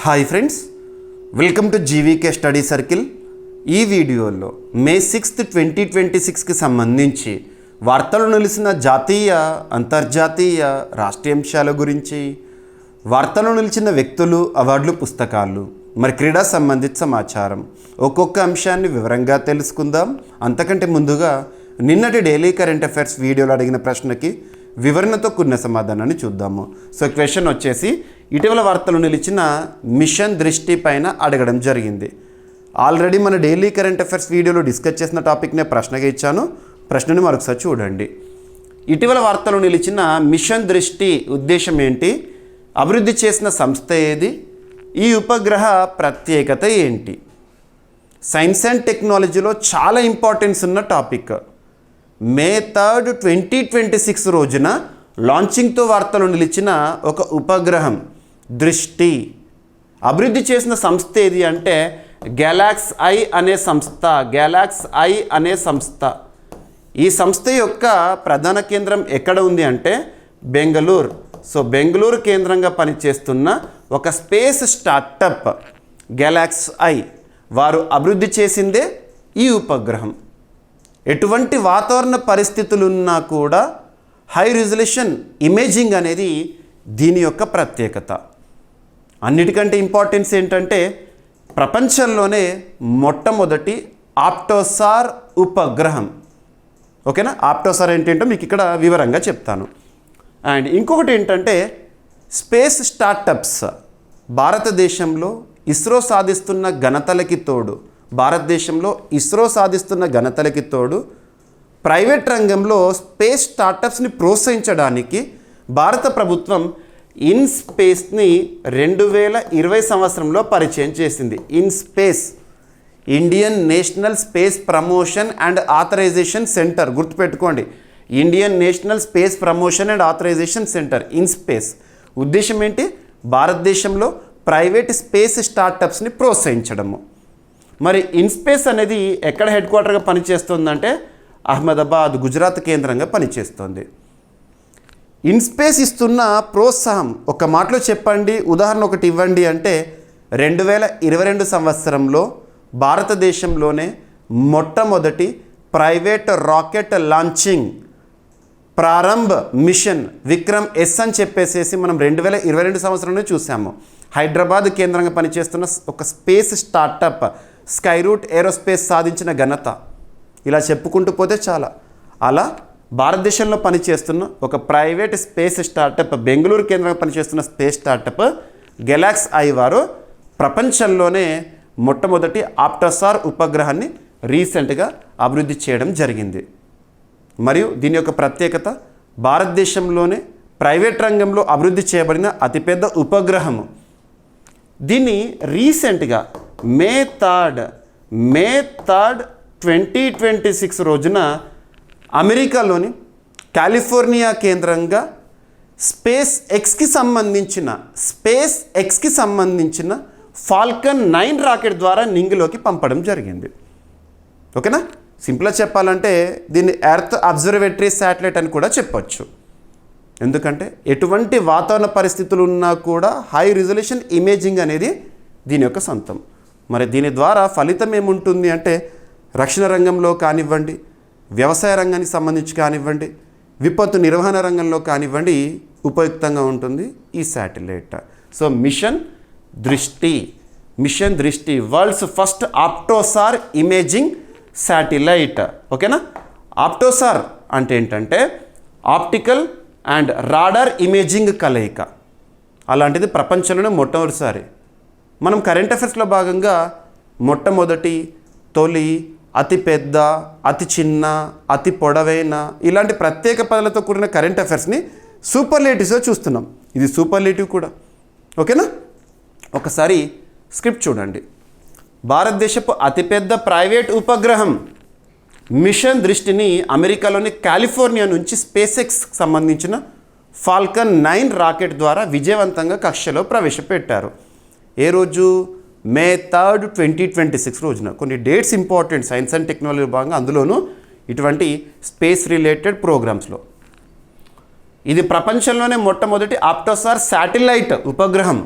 Hi friends, welcome to GVK study circle. ఈ వీడియోలో మే 6, 2026కి సంబంధించి వార్తలు నిలిచిన జాతీయ, అంతర్జాతీయ, రాష్ట్రీయ అంశాల గురించి, వార్తలు నిలిచిన వ్యక్తులు, అవార్డులు, పుస్తకాలు, మరి క్రీడా సంబంధిత సమాచారం ఒక్కొక్క అంశాన్ని వివరంగా తెలుసుకుందాం. అంతకంటే ముందుగా నిన్నటి డైలీ కరెంట్ అఫైర్స్ వీడియోలో అడిగిన ప్రశ్నకి వివరణతో కూడిన సమాధానాన్ని చూద్దాము. సో క్వశ్చన్ వచ్చేసి, ఇటీవల వార్తలు నిలిచిన మిషన్ దృష్టి పైన అడగడం జరిగింది. ఆల్రెడీ మన డైలీ కరెంట్ అఫైర్స్ వీడియోలో డిస్కస్ చేసిన టాపిక్నే ప్రశ్నగా ఇచ్చాను. ప్రశ్నని మరొకసారి చూడండి. ఇటీవల వార్తలు నిలిచిన మిషన్ దృష్టి ఉద్దేశం ఏంటి? అభివృద్ధి చేసిన సంస్థ ఏది? ఈ ఉపగ్రహ ప్రత్యేకత ఏంటి? సైన్స్ అండ్ టెక్నాలజీలో చాలా ఇంపార్టెన్స్ ఉన్న టాపిక్. మే 3, 2026 రోజున లాంచింగ్తో వార్తలు నిలిచిన ఒక ఉపగ్రహం దృష్టి. అభివృద్ధి చేసిన సంస్థ ఏది అంటే గ్యాలాక్స్ ఐ అనే సంస్థ. గ్యాలాక్స్ ఐ అనే సంస్థ. ఈ సంస్థ యొక్క ప్రధాన కేంద్రం ఎక్కడ ఉంది అంటే బెంగళూరు. సో బెంగళూరు కేంద్రంగా పనిచేస్తున్న ఒక స్పేస్ స్టార్టప్ గ్యాలాక్స్ ఐ వారు అభివృద్ధి చేసిందే ఈ ఉపగ్రహం. ఎటువంటి వాతావరణ పరిస్థితులున్నా కూడా హై రిజల్యూషన్ ఇమేజింగ్ అనేది దీని యొక్క ప్రత్యేకత. అన్నిటికంటే ఇంపార్టెన్స్ ఏంటంటే ప్రపంచంలోనే మొట్టమొదటి ఆప్టోసార్ ఉపగ్రహం. ఓకేనా? ఆప్టోసార్ ఏంటంటే మీకు ఇక్కడ వివరంగా చెప్తాను. అండ్ ఇంకొకటి ఏంటంటే స్పేస్ స్టార్టప్స్. భారతదేశంలో ఇస్రో సాధిస్తున్న ఘనతలకి తోడు ప్రైవేట్ రంగంలో స్పేస్ స్టార్టప్స్ని ప్రోత్సహించడానికి భారత ప్రభుత్వం ఇన్స్పేస్ని 2020 సంవత్సరంలో పరిచయం చేసింది. INSPACe, Indian national space promotion and authorisation centre. గుర్తుపెట్టుకోండి, Indian national space promotion and authorisation centre, INSPACe. ఉద్దేశం ఏంటి? భారతదేశంలో ప్రైవేట్ స్పేస్ స్టార్టప్స్ని ప్రోత్సహించడము. మరి ఇన్స్పేస్ అనేది ఎక్కడ హెడ్ క్వార్టర్గా పనిచేస్తుందంటే అహ్మదాబాద్, గుజరాత్ కేంద్రంగా పనిచేస్తుంది. ఇన్స్పేస్ ఇస్తున్న ప్రోత్సాహం ఒక మాటలో చెప్పండి, ఉదాహరణ ఒకటి ఇవ్వండి అంటే 2022 సంవత్సరంలో భారతదేశంలోనే మొట్టమొదటి private rocket launching Prarambh mission Vikram S అని చెప్పేసి మనం 2022 సంవత్సరంలో చూసాము. హైదరాబాద్ కేంద్రంగా పనిచేస్తున్న ఒక space startup Skyroot Aerospace సాధించిన ఘనత. ఇలా చెప్పుకుంటూ పోతే చాలా. అలా భారతదేశంలో పనిచేస్తున్న ఒక ప్రైవేట్ స్పేస్ స్టార్టప్, బెంగళూరు కేంద్రంగా పనిచేస్తున్న స్పేస్ స్టార్టప్ గెలాక్స్ ఐ వారు ప్రపంచంలోనే మొట్టమొదటి ఆప్టోసార్ ఉపగ్రహాన్ని రీసెంట్గా అభివృద్ధి చేయడం జరిగింది. మరియు దీని యొక్క ప్రత్యేకత భారతదేశంలోనే ప్రైవేట్ రంగంలో అభివృద్ధి చేయబడిన అతిపెద్ద ఉపగ్రహము. దీన్ని రీసెంట్గా మే 3, 2026 రోజున అమెరికాలోని కాలిఫోర్నియా కేంద్రంగా స్పేస్ ఎక్స్కి సంబంధించిన ఫాల్కన్ 9 రాకెట్ ద్వారా నింగిలోకి పంపడం జరిగింది. ఓకేనా? సింపుల్గా చెప్పాలంటే దీన్ని ఎర్త్ అబ్జర్వేటరీ శాటిలైట్ అని కూడా చెప్పొచ్చు. ఎందుకంటే ఎటువంటి వాతావరణ పరిస్థితులు ఉన్నా కూడా హై రిజల్యూషన్ ఇమేజింగ్ అనేది దీని యొక్క సొంతం. మరి దీని ద్వారా ఫలితం ఏముంటుంది అంటే రక్షణ రంగంలో కానివ్వండి, వ్యవసాయ రంగానికి సంబంధించి కానివ్వండి, విపత్తు నిర్వహణ రంగంలో కానివ్వండి ఉపయుక్తంగా ఉంటుంది ఈ శాటిలైట్. సో మిషన్ దృష్టి వరల్డ్స్ ఫస్ట్ ఆప్టోసార్ ఇమేజింగ్ శాటిలైట్. ఓకేనా? ఆప్టోసార్ అంటే ఏంటంటే ఆప్టికల్ అండ్ రాడార్ ఇమేజింగ్ కలయిక. అలాంటిది ప్రపంచంలోనే మొట్టమొదటిసారి. మనం కరెంట్ అఫైర్స్లో భాగంగా మొట్టమొదటి, తొలి, అతి పెద్ద, అతి చిన్న, అతి పొడవైన ఇలాంటి ప్రత్యేక పదాలతో కూడిన కరెంట్ అఫైర్స్ని సూపర్లేటివ్స్గా చూస్తున్నాం. ఇది సూపర్లేటివ్ కూడా. ఓకేనా? ఒకసారి స్క్రిప్ట్ చూడండి. భారతదేశపు అతిపెద్ద ప్రైవేట్ ఉపగ్రహం మిషన్ దృష్టిని అమెరికాలోని కాలిఫోర్నియా నుంచి స్పేస్ ఎక్స్కి సంబంధించిన ఫాల్కన్ 9 రాకెట్ ద్వారా విజయవంతంగా కక్షలో ప్రవేశపెట్టారు. ఏ రోజు? మే 3, 2026 రోజున. కొన్ని dates important science and technology భాగంగా, అందులోనూ ఇటువంటి స్పేస్ రిలేటెడ్ ప్రోగ్రామ్స్లో. ఇది ప్రపంచంలోనే మొట్టమొదటి ఆప్టోసార్ శాటిలైట్ ఉపగ్రహం.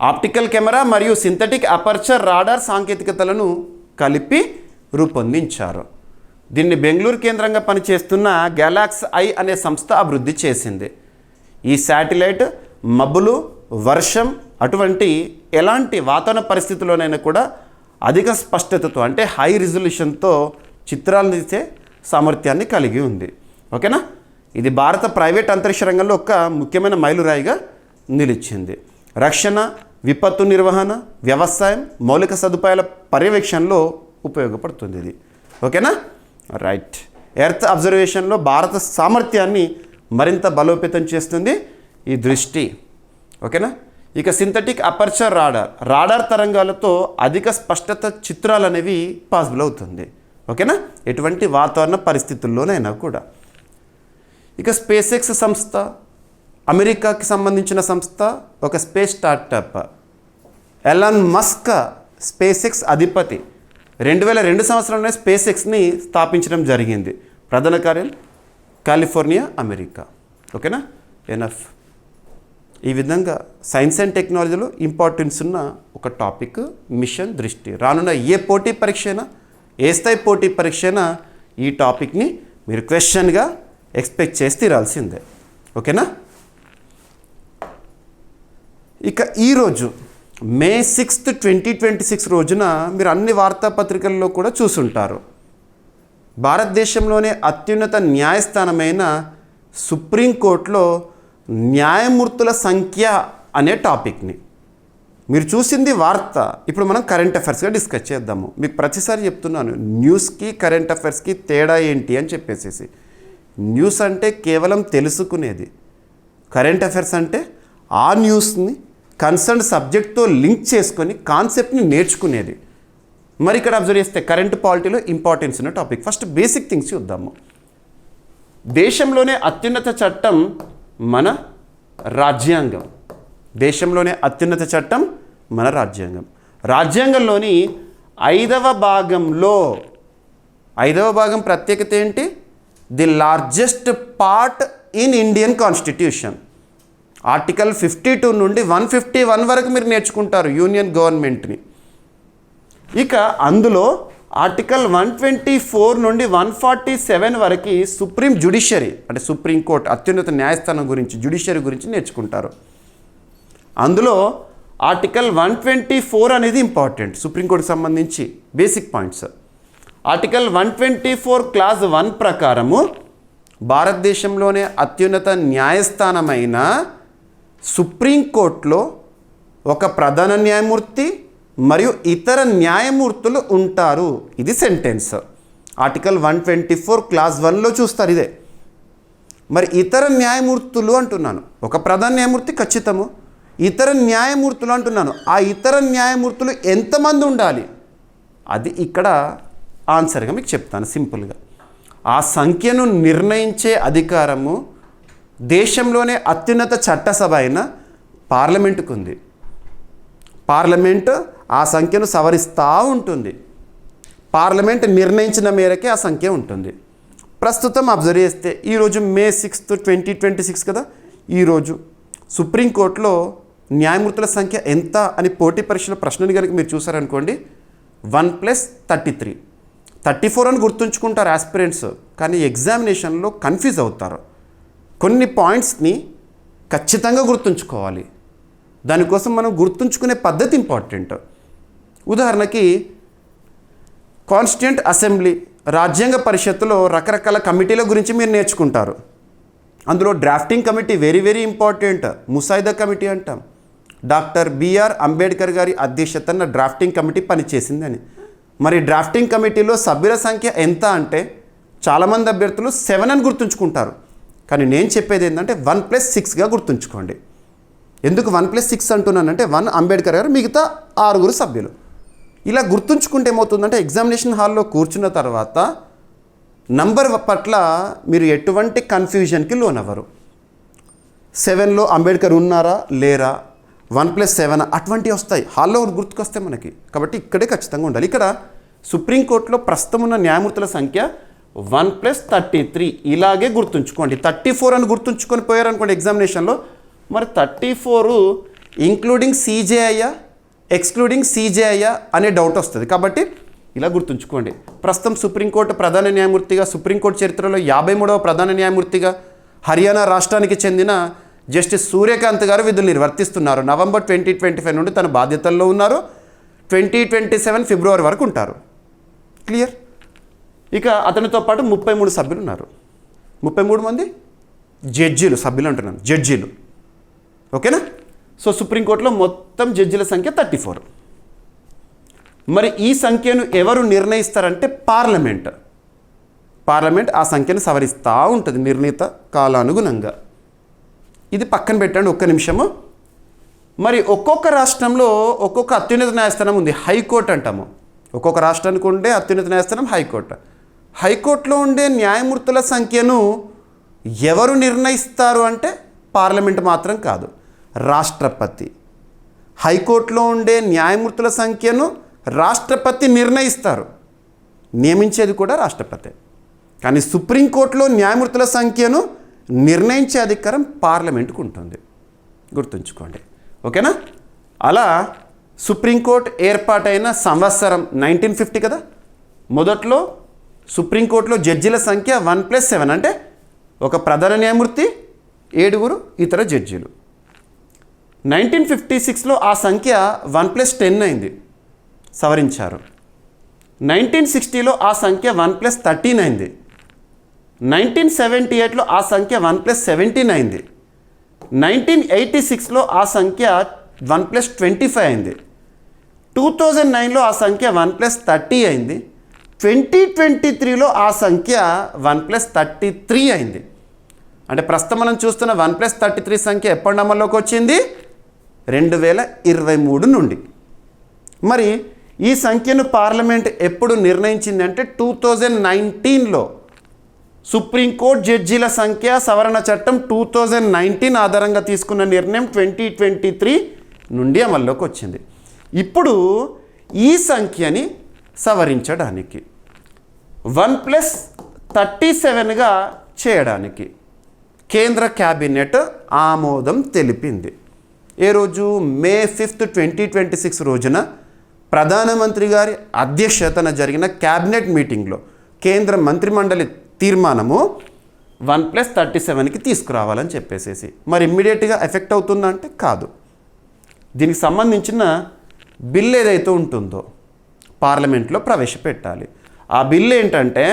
ఆప్టికల్ కెమెరా మరియు సింథటిక్ అపర్చర్ రాడార్ సాంకేతికతలను కలిపి రూపొందించారు. దీన్ని బెంగళూరు కేంద్రంగా పనిచేస్తున్న గ్యాలాక్స్ ఐ అనే సంస్థ అభివృద్ధి చేసింది. ఈ శాటిలైట్ మబ్బులు, వర్షం అటువంటి ఎలాంటి వాతావరణ పరిస్థితుల్లోనైనా కూడా అధిక స్పష్టతతో అంటే హై రిజల్యూషన్తో చిత్రాలు తీసే సామర్థ్యాన్ని కలిగి ఉంది. ఓకేనా. ఇది భారత ప్రైవేట్ అంతరిక్ష రంగంలో ఒక ముఖ్యమైన మైలురాయిగా నిలిచింది. రక్షణ, విపత్తు నిర్వహణ, వ్యవసాయం, మౌలిక సదుపాయాల పర్యవేక్షణలో ఉపయోగపడుతుంది ఇది. ఓకేనా. రైట్. ఎర్త్ అబ్జర్వేషన్లో భారత సామర్థ్యాన్ని మరింత బలోపేతం చేస్తుంది ఈ దృష్టి. ఓకేనా. ఇక సింథటిక్ అపర్చర్ రాడార్ తరంగాలతో అధిక స్పష్టత చిత్రాలు అనేవి పాసిబుల్ అవుతుంది. ఓకేనా. ఎటువంటి వాతావరణ పరిస్థితుల్లోనైనా కూడా. ఇక స్పేస్ ఎక్స్ సంస్థ అమెరికాకి సంబంధించిన సంస్థ, ఒక space startup. Elon Musk space X అధిపతి. 2002 సంవత్సరంలో స్పేస్ ఎక్స్ని స్థాపించడం జరిగింది. ప్రధాన కార్యాలయం కాలిఫోర్నియా, అమెరికా. ఓకేనా. ఎనఫ్. ఈ విధంగా సైన్స్ అండ్ టెక్నాలజీలో ఇంపార్టెన్స్ ఉన్న ఒక టాపిక్ మిషన్ దృష్టి. రానున్న ఏ పోటీ పరీక్ష అయినా, ఏ స్థాయి పోటీ పరీక్ష అయినా ఈ టాపిక్ని మీరు క్వశ్చన్గా ఎక్స్పెక్ట్ చేసి తీరాల్సిందే. ఓకేనా. ఇక ఈరోజు మే 6, 2026 రోజున మీరు అన్ని వార్తాపత్రికల్లో కూడా చూసుంటారు. భారతదేశంలోనే అత్యున్నత న్యాయస్థానమైన సుప్రీంకోర్టులో న్యాయమూర్తుల సంఖ్య అనే టాపిక్ని మీరు చూసింది వార్త. ఇప్పుడు మనం కరెంట్ అఫైర్స్గా డిస్కస్ చేద్దాము. మీకు ప్రతిసారి చెప్తున్నాను, న్యూస్కి కరెంట్ అఫైర్స్కి తేడా ఏంటి అని చెప్పేసి. న్యూస్ అంటే కేవలం తెలుసుకునేది, కరెంట్ అఫైర్స్ అంటే ఆ న్యూస్ని కన్సర్న్ సబ్జెక్ట్తో లింక్ చేసుకొని కాన్సెప్ట్ని నేర్చుకునేది. మరి ఇక్కడ అబ్జర్వ్ చేస్తే కరెంట్ పాలిటీలో ఇంపార్టెన్స్ ఉన్న టాపిక్. ఫస్ట్ బేసిక్ థింగ్స్ చూద్దాము. దేశంలోనే అత్యున్నత చట్టం మన రాజ్యాంగం. దేశంలోనే అత్యున్నత చట్టం మన రాజ్యాంగం. రాజ్యాంగంలోని 5వ భాగం ప్రత్యేకత ఏంటి? The largest part in Indian constitution. Article 52 నుండి 151 వరకు మీరు నేర్చుకుంటారు యూనియన్ గవర్నమెంట్ని. ఇక అందులో ఆర్టికల్ 124 నుండి 147 వరకు సుప్రీం జ్యుడిషియరీ అంటే సుప్రీంకోర్టు అత్యున్నత న్యాయస్థానం గురించి, జ్యుడిషియరీ గురించి నేర్చుకుంటారు. అందులో ఆర్టికల్ 124 అనేది ఇంపార్టెంట్, సుప్రీంకోర్టుకి సంబంధించి బేసిక్ పాయింట్స్. ఆర్టికల్ 124 క్లాజ్ 1 ప్రకారము భారతదేశంలోనే అత్యున్నత న్యాయస్థానమైన సుప్రీంకోర్టులో ఒక ప్రధాన న్యాయమూర్తి మరియు ఇతర న్యాయమూర్తులు ఉంటారు. ఇది సెంటెన్స్. ఆర్టికల్ 124 క్లాజ్ 1లో చూస్తారు ఇదే. మరి ఇతర న్యాయమూర్తులు అంటున్నాను, ఒక ప్రధాన న్యాయమూర్తి ఖచ్చితము, ఇతర న్యాయమూర్తులు అంటున్నాను, ఆ ఇతర న్యాయమూర్తులు ఎంతమంది ఉండాలి అది ఇక్కడ ఆన్సర్గా మీకు చెప్తాను సింపుల్గా. ఆ సంఖ్యను నిర్ణయించే అధికారము దేశంలోనే అత్యున్నత చట్టసభ అయిన పార్లమెంటుకు ఉంది. పార్లమెంటు ఆ సంఖ్యను సవరిస్తూ ఉంటుంది. పార్లమెంట్ నిర్ణయించిన మేరకే ఆ సంఖ్య ఉంటుంది. ప్రస్తుతం అబ్జర్వ్ చేస్తే ఈరోజు మే 6, 2026 కదా, ఈరోజు సుప్రీంకోర్టులో న్యాయమూర్తుల సంఖ్య ఎంత అని పోటీ పరీక్షల ప్రశ్నని కనుక మీరు చూసారనుకోండి, 1+33, 34 అని గుర్తుంచుకుంటారు ఆస్పిరెంట్స్, కానీ ఎగ్జామినేషన్లో కన్ఫ్యూజ్ అవుతారు. కొన్ని పాయింట్స్ని ఖచ్చితంగా గుర్తుంచుకోవాలి. దానికోసం మనం గుర్తుంచుకునే పద్ధతి ఇంపార్టెంట్. ఉదాహరణకి కాన్స్టిట్యూయెంట్ అసెంబ్లీ, రాజ్యాంగ పరిషత్తులో రకరకాల కమిటీల గురించి మీరు నేర్చుకుంటారు. అందులో drafting committee very very important. ముసాయిదా కమిటీ అంటాం. డాక్టర్ బిఆర్ అంబేద్కర్ గారి అధ్యక్షతన డ్రాఫ్టింగ్ కమిటీ పనిచేసిందని. మరి డ్రాఫ్టింగ్ కమిటీలో సభ్యుల సంఖ్య ఎంత అంటే చాలామంది అభ్యర్థులు 7 అని గుర్తుంచుకుంటారు. కానీ నేను చెప్పేది ఏంటంటే 1+6గా గుర్తుంచుకోండి. ఎందుకు 1+6 అంటున్నానంటే 1 అంబేద్కర్ గారు, మిగతా 6 సభ్యులు. ఇలా గుర్తుంచుకుంటే ఏమవుతుందంటే ఎగ్జామినేషన్ హాల్లో కూర్చున్న తర్వాత నంబర్ పట్ల మీరు ఎటువంటి కన్ఫ్యూజన్కి లోనవ్వరు. 7లో అంబేద్కర్ ఉన్నారా లేరా, 1+7 అటువంటివి వస్తాయి హాల్లో గుర్తుకొస్తే మనకి. కాబట్టి ఇక్కడే ఖచ్చితంగా ఉండాలి. ఇక్కడ సుప్రీంకోర్టులో ప్రస్తుతం ఉన్న న్యాయమూర్తుల సంఖ్య 1+33 ఇలాగే గుర్తుంచుకోండి. 34 అని గుర్తుంచుకొని పోయారనుకోండి ఎగ్జామినేషన్లో, మరి 34 ఇంక్లూడింగ్ సీజేఐయా ఎక్స్క్లూడింగ్ సీజేఐయా అనే డౌట్ వస్తుంది. కాబట్టి ఇలా గుర్తుంచుకోండి. ప్రస్తుతం సుప్రీంకోర్టు ప్రధాన న్యాయమూర్తిగా, సుప్రీంకోర్టు చరిత్రలో 53వ ప్రధాన న్యాయమూర్తిగా హర్యానా రాష్ట్రానికి చెందిన జస్టిస్ సూర్యకాంత్ గారు విధులు నిర్వర్తిస్తున్నారు. నవంబర్ 2025 నుండి తన బాధ్యతల్లో ఉన్నారు. 2027 ఫిబ్రవరి వరకు ఉంటారు. క్లియర్. ఇక అతనితో పాటు 33 సభ్యులు ఉన్నారు. 33 మంది జడ్జీలు, సభ్యులు అంటున్నాను, జడ్జీలు. ఓకేనా? సో సుప్రీంకోర్టులో మొత్తం జడ్జీల సంఖ్య 34. మరి ఈ సంఖ్యను ఎవరు నిర్ణయిస్తారంటే పార్లమెంట్ ఆ సంఖ్యను సవరిస్తూ ఉంటుంది నిర్ణీత కాలానుగుణంగా. ఇది పక్కన పెట్టండి ఒక్క నిమిషము. మరి ఒక్కొక్క రాష్ట్రంలో ఒక్కొక్క అత్యున్నత న్యాయస్థానం ఉంది. హైకోర్టు అంటాము. ఒక్కొక్క రాష్ట్రానికి ఉండే అత్యున్నత న్యాయస్థానం హైకోర్టు. హైకోర్టులో ఉండే న్యాయమూర్తుల సంఖ్యను ఎవరు నిర్ణయిస్తారు అంటే పార్లమెంట్ మాత్రం కాదు, రాష్ట్రపతి. హైకోర్టులో ఉండే న్యాయమూర్తుల సంఖ్యను రాష్ట్రపతి నిర్ణయిస్తారు. నియమించేది కూడా రాష్ట్రపతి. కానీ సుప్రీంకోర్టులో న్యాయమూర్తుల సంఖ్యను నిర్ణయించే అధికారం పార్లమెంటుకు ఉంటుంది. గుర్తుంచుకోండి. ఓకేనా? అలా సుప్రీంకోర్టు ఏర్పాటైన సంవత్సరం 1950 కదా. మొదట్లో సుప్రీంకోర్టులో జడ్జీల సంఖ్య 1+7 అంటే ఒక ప్రధాన న్యాయమూర్తి, 7 ఇతర జడ్జీలు. 1956లో ఆ సంఖ్య 1+10 అయింది, సవరించారు. 1960లో ఆ సంఖ్య 1+13 అయింది. 1978లో ఆ సంఖ్య 1+17 అయింది. 1986లో ఆ సంఖ్య 1+25 అయింది. 2009లో ఆ సంఖ్య 1+30 అయింది. 2023లో ఆ సంఖ్య 1+33 అయింది. అంటే ప్రస్తుతం మనం చూస్తున్న 1+33 సంఖ్య ఎప్పటి అమల్లోకి వచ్చింది? 2023 నుండి. మరి ఈ సంఖ్యను పార్లమెంట్ ఎప్పుడు నిర్ణయించింది అంటే 2019లో సుప్రీంకోర్టు జడ్జీల సంఖ్య సవరణ చట్టం 2019 ఆధారంగా తీసుకున్న నిర్ణయం 2023 నుండి అమల్లోకి వచ్చింది. ఇప్పుడు ఈ సంఖ్యని సవరించడానికి 1+37గా చేయడానికి కేంద్ర క్యాబినెట్ ఆమోదం తెలిపింది. ఏ రోజు? మే 5, 2026 రోజున ప్రధానమంత్రి గారి అధ్యక్షతన జరిగిన క్యాబినెట్ మీటింగ్లో కేంద్ర మంత్రిమండలి తీర్మానము 1+37కి తీసుకురావాలని చెప్పేసేసి. మరి ఇమ్మీడియట్గా ఎఫెక్ట్ అవుతుందా అంటే కాదు. దీనికి సంబంధించిన బిల్ ఏదైతే ఉంటుందో పార్లమెంట్లో ప్రవేశపెట్టాలి. ఆ బిల్ ఏంటంటే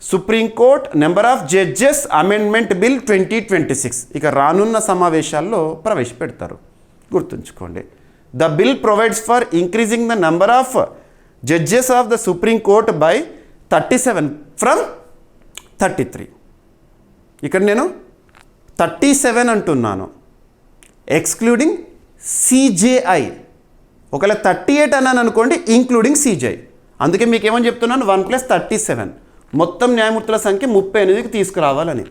supreme court number of judges amendment bill 2026. ఇక రానున్న సమావేశాల్లో ప్రవేశపెడతారు. గుర్తుంచుకోండి. The bill provides for increasing the number of judges of the supreme court by 37 from 33. ఇక్కడ నేను 37 అంటున్నాను, ఎక్స్క్లూడింగ్ సిజేఐ. ఒకవేళ 38 అన్నాను అనుకోండి, ఇంక్లూడింగ్ సిజేఐ. అందుకే మీకు ఏమని చెప్తున్నాను? 1+37 మొత్తం న్యాయమూర్తుల సంఖ్య 38కి తీసుకురావాలని.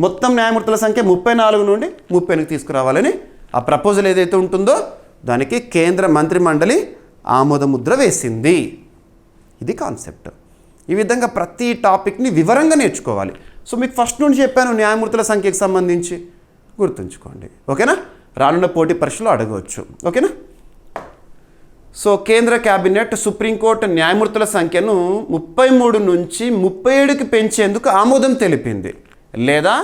మొత్తం న్యాయమూర్తుల సంఖ్య 34 నుండి 38కి తీసుకురావాలని ఆ ప్రపోజల్ ఏదైతే ఉంటుందో దానికి కేంద్ర మంత్రిమండలి ఆమోదముద్ర వేసింది. ఇది కాన్సెప్ట్. ఈ విధంగా ప్రతి టాపిక్ని వివరంగా నేర్చుకోవాలి. సో మీకు ఫస్ట్ నుండి చెప్పాను న్యాయమూర్తుల సంఖ్యకు సంబంధించి, గుర్తుంచుకోండి. ఓకేనా? రానున్న పోటీ పరీక్షలో అడగవచ్చు. ఓకేనా? సో కేంద్ర క్యాబినెట్ సుప్రీంకోర్టు న్యాయమూర్తుల సంఖ్యను 33 నుంచి 37కి పెంచేందుకు ఆమోదం తెలిపింది. లేదా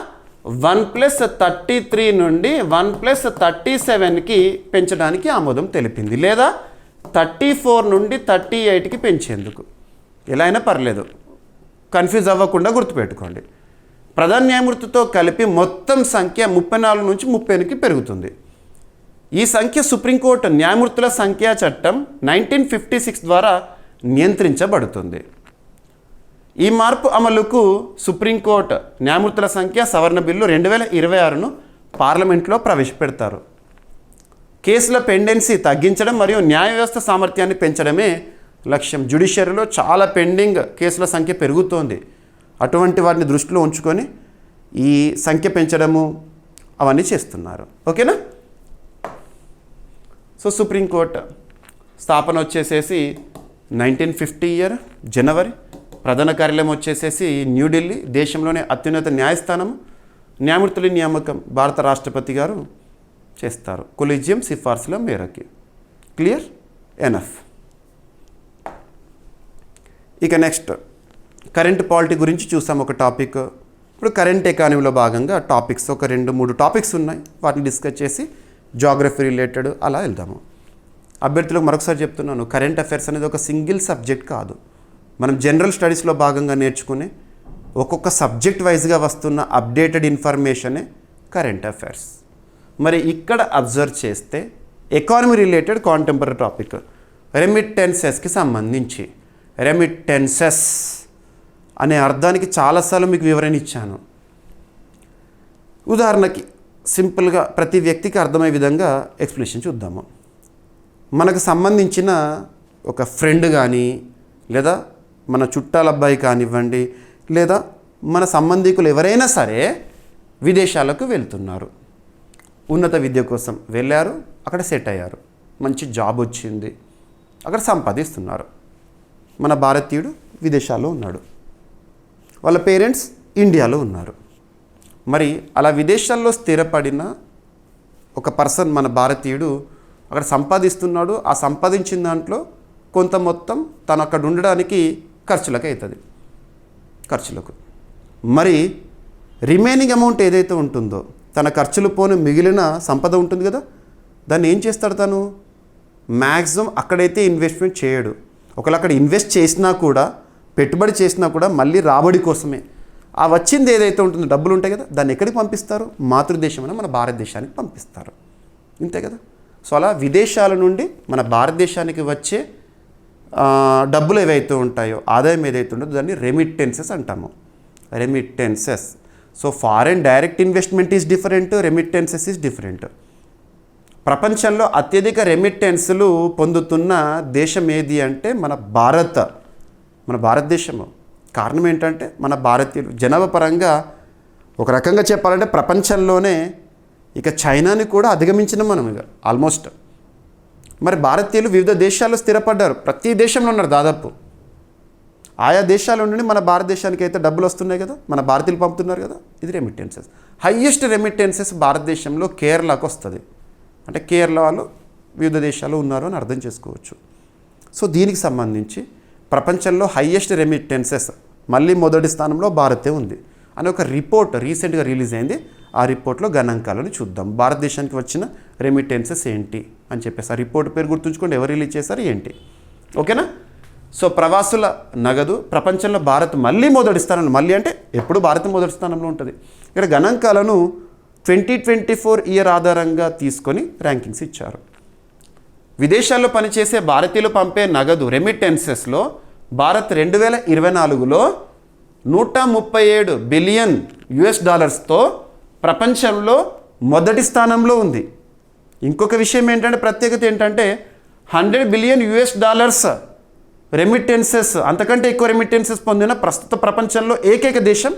1+33 నుండి 1+37కి పెంచడానికి ఆమోదం తెలిపింది. లేదా 34 నుండి 38కి పెంచేందుకు. ఎలా అయినా పర్లేదు, కన్ఫ్యూజ్ అవ్వకుండా గుర్తుపెట్టుకోండి. ప్రధాన న్యాయమూర్తితో కలిపి మొత్తం సంఖ్య 34 నుంచి 38కి పెరుగుతుంది. ఈ సంఖ్య సుప్రీంకోర్టు న్యాయమూర్తుల సంఖ్యా చట్టం 1956 ద్వారా నియంత్రించబడుతుంది. ఈ మార్పు అమలుకు సుప్రీంకోర్టు న్యాయమూర్తుల సంఖ్య సవరణ బిల్లు 2026ను పార్లమెంట్లో ప్రవేశపెడతారు. కేసుల పెండెన్సీ తగ్గించడం మరియు న్యాయ వ్యవస్థ సామర్థ్యాన్ని పెంచడమే లక్ష్యం. జ్యుడిషియరీలో చాలా పెండింగ్ కేసుల సంఖ్య పెరుగుతోంది. అటువంటి వాటిని దృష్టిలో ఉంచుకొని ఈ సంఖ్య పెంచడము అవన్నీ చేస్తున్నారు. ఓకేనా? సో సుప్రీంకోర్టు స్థాపన వచ్చేసేసి 1950 ఇయర్ జనవరి. ప్రధాన కార్యాలయం వచ్చేసేసి న్యూఢిల్లీ. దేశంలోనే అత్యున్నత న్యాయస్థానం. న్యాయమూర్తుల నియామకం భారత రాష్ట్రపతి గారు చేస్తారు కొలీజియం సిఫార్సుల మేరకి. క్లియర్? ఎనఫ్. ఇక నెక్స్ట్ కరెంట్ పాలిటీ గురించి చూసాం ఒక టాపిక్. ఇప్పుడు కరెంట్ ఎకానమీలో భాగంగా టాపిక్స్ ఒక 2-3 టాపిక్స్ ఉన్నాయి, వాటిని డిస్కస్ చేసి జాగ్రఫీ రిలేటెడ్ అలా వెళ్దాము. అభ్యర్థులకు మరొకసారి చెప్తున్నాను, కరెంట్ అఫైర్స్ అనేది ఒక సింగిల్ సబ్జెక్ట్ కాదు. మనం జనరల్ స్టడీస్లో భాగంగా నేర్చుకునే ఒక్కొక్క సబ్జెక్ట్ వైజ్గా వస్తున్న అప్డేటెడ్ ఇన్ఫర్మేషనే కరెంట్ అఫైర్స్. మరి ఇక్కడ అబ్జర్వ్ చేస్తే ఎకానమీ రిలేటెడ్ కాంటెంపరీ టాపిక్ రెమిట్టెన్సెస్కి సంబంధించి, రెమిట్టెన్సెస్ అనే అర్థానికి చాలాసార్లు మీకు వివరణ ఇచ్చాను. ఉదాహరణకి సింపుల్గా ప్రతి వ్యక్తికి అర్థమయ్యే విధంగా ఎక్స్ప్లెనేషన్ చూద్దాము. మనకు సంబంధించిన ఒక ఫ్రెండ్ కానీ, లేదా మన చుట్టాల అబ్బాయి కానివ్వండి, లేదా మన సంబంధికులు ఎవరైనా సరే విదేశాలకు వెళ్తున్నారు. ఉన్నత విద్య కోసం వెళ్ళారు, అక్కడ సెట్ అయ్యారు, మంచి జాబ్ వచ్చింది, అక్కడ సంపాదిస్తున్నారు. మన భారతీయుడు విదేశాల్లో ఉన్నాడు, వాళ్ళ పేరెంట్స్ ఇండియాలో ఉన్నారు. మరి అలా విదేశాల్లో స్థిరపడిన ఒక పర్సన్ మన భారతీయుడు అక్కడ సంపాదిస్తున్నాడు. ఆ సంపాదించిన దాంట్లో కొంత మొత్తం తను అక్కడ ఉండడానికి ఖర్చులకు అవుతుంది, ఖర్చులకు. మరి రిమైనింగ్ అమౌంట్ ఏదైతే ఉంటుందో, తన ఖర్చులు పోని మిగిలిన సంపద ఉంటుంది కదా, దాన్ని ఏం చేస్తాడు తను? మ్యాక్సిమం అక్కడైతే ఇన్వెస్ట్మెంట్ చేయడు. ఒకవేళ అక్కడ ఇన్వెస్ట్ చేసినా కూడా, పెట్టుబడి చేసినా కూడా మళ్ళీ రాబడి కోసమే. ఆ వచ్చింది ఏదైతే ఉంటుందో, డబ్బులు ఉంటాయి కదా, దాన్ని ఎక్కడికి పంపిస్తారు? మాతృదేశమైన మన భారతదేశానికి పంపిస్తారు. ఇంతే కదా. సో అలా విదేశాల నుండి మన భారతదేశానికి వచ్చే డబ్బులు ఏవైతే ఉంటాయో, ఆదాయం ఏదైతే ఉంటుందో దాన్ని రెమిట్టెన్సెస్ అంటాము. Remittances. So foreign direct investment is different, remittances is different. ప్రపంచంలో అత్యధిక రెమిట్టెన్స్లు పొందుతున్న దేశం ఏది అంటే మన భారతదేశము. కారణం ఏంటంటే మన భారతీయులు జనాభా పరంగా ఒక రకంగా చెప్పాలంటే ప్రపంచంలోనే ఇక చైనాని కూడా అధిగమించిన మనం ఇక ఆల్మోస్ట్. మరి భారతీయులు వివిధ దేశాల్లో స్థిరపడ్డారు, ప్రతి దేశంలో ఉన్నారు దాదాపు. ఆయా దేశాల నుండి మన భారతదేశానికి అయితే డబ్బులు వస్తున్నాయి కదా, మన భారతీయులు పంపుతున్నారు కదా, ఇది రెమిట్టెన్సెస్. హయ్యెస్ట్ రెమిట్టెన్సెస్ భారతదేశంలో కేరళకు వస్తుంది. అంటే కేరళ వాళ్ళు వివిధ దేశాల్లో ఉన్నారు అని అర్థం చేసుకోవచ్చు. సో దీనికి సంబంధించి ప్రపంచంలో హయ్యెస్ట్ రెమిట్టెన్సెస్ మళ్ళీ మొదటి స్థానంలో భారతే ఉంది అని ఒక రిపోర్ట్ రీసెంట్గా రిలీజ్ అయింది. ఆ రిపోర్ట్లో గణాంకాలను చూద్దాం. భారతదేశానికి వచ్చిన రెమిట్టెన్సెస్ ఏంటి అని చెప్పేసి ఆ రిపోర్ట్ పేరు గుర్తుంచుకోండి, ఎవరు రిలీజ్ చేశారు ఏంటి. ఓకేనా? సో ప్రవాసుల నగదు ప్రపంచంలో భారత్ మళ్ళీ మొదటి స్థానంలో, మళ్ళీ అంటే ఎప్పుడు భారత్ మొదటి స్థానంలో ఉంటుంది. ఇక్కడ గణాంకాలను 2024 ఇయర్ ఆధారంగా తీసుకొని ర్యాంకింగ్స్ ఇచ్చారు. విదేశాల్లో పనిచేసే భారతీయులు పంపే నగదు రెమిట్టెన్సెస్లో భారత్ 2024లో $137 బిలియన్ ప్రపంచంలో మొదటి స్థానంలో ఉంది. ఇంకొక విషయం ఏంటంటే, ప్రత్యేకత ఏంటంటే $100 బిలియన్ రెమిట్టెన్సెస్, అంతకంటే ఎక్కువ రెమిట్టెన్సెస్ పొందిన ప్రస్తుత ప్రపంచంలో ఏకైక దేశం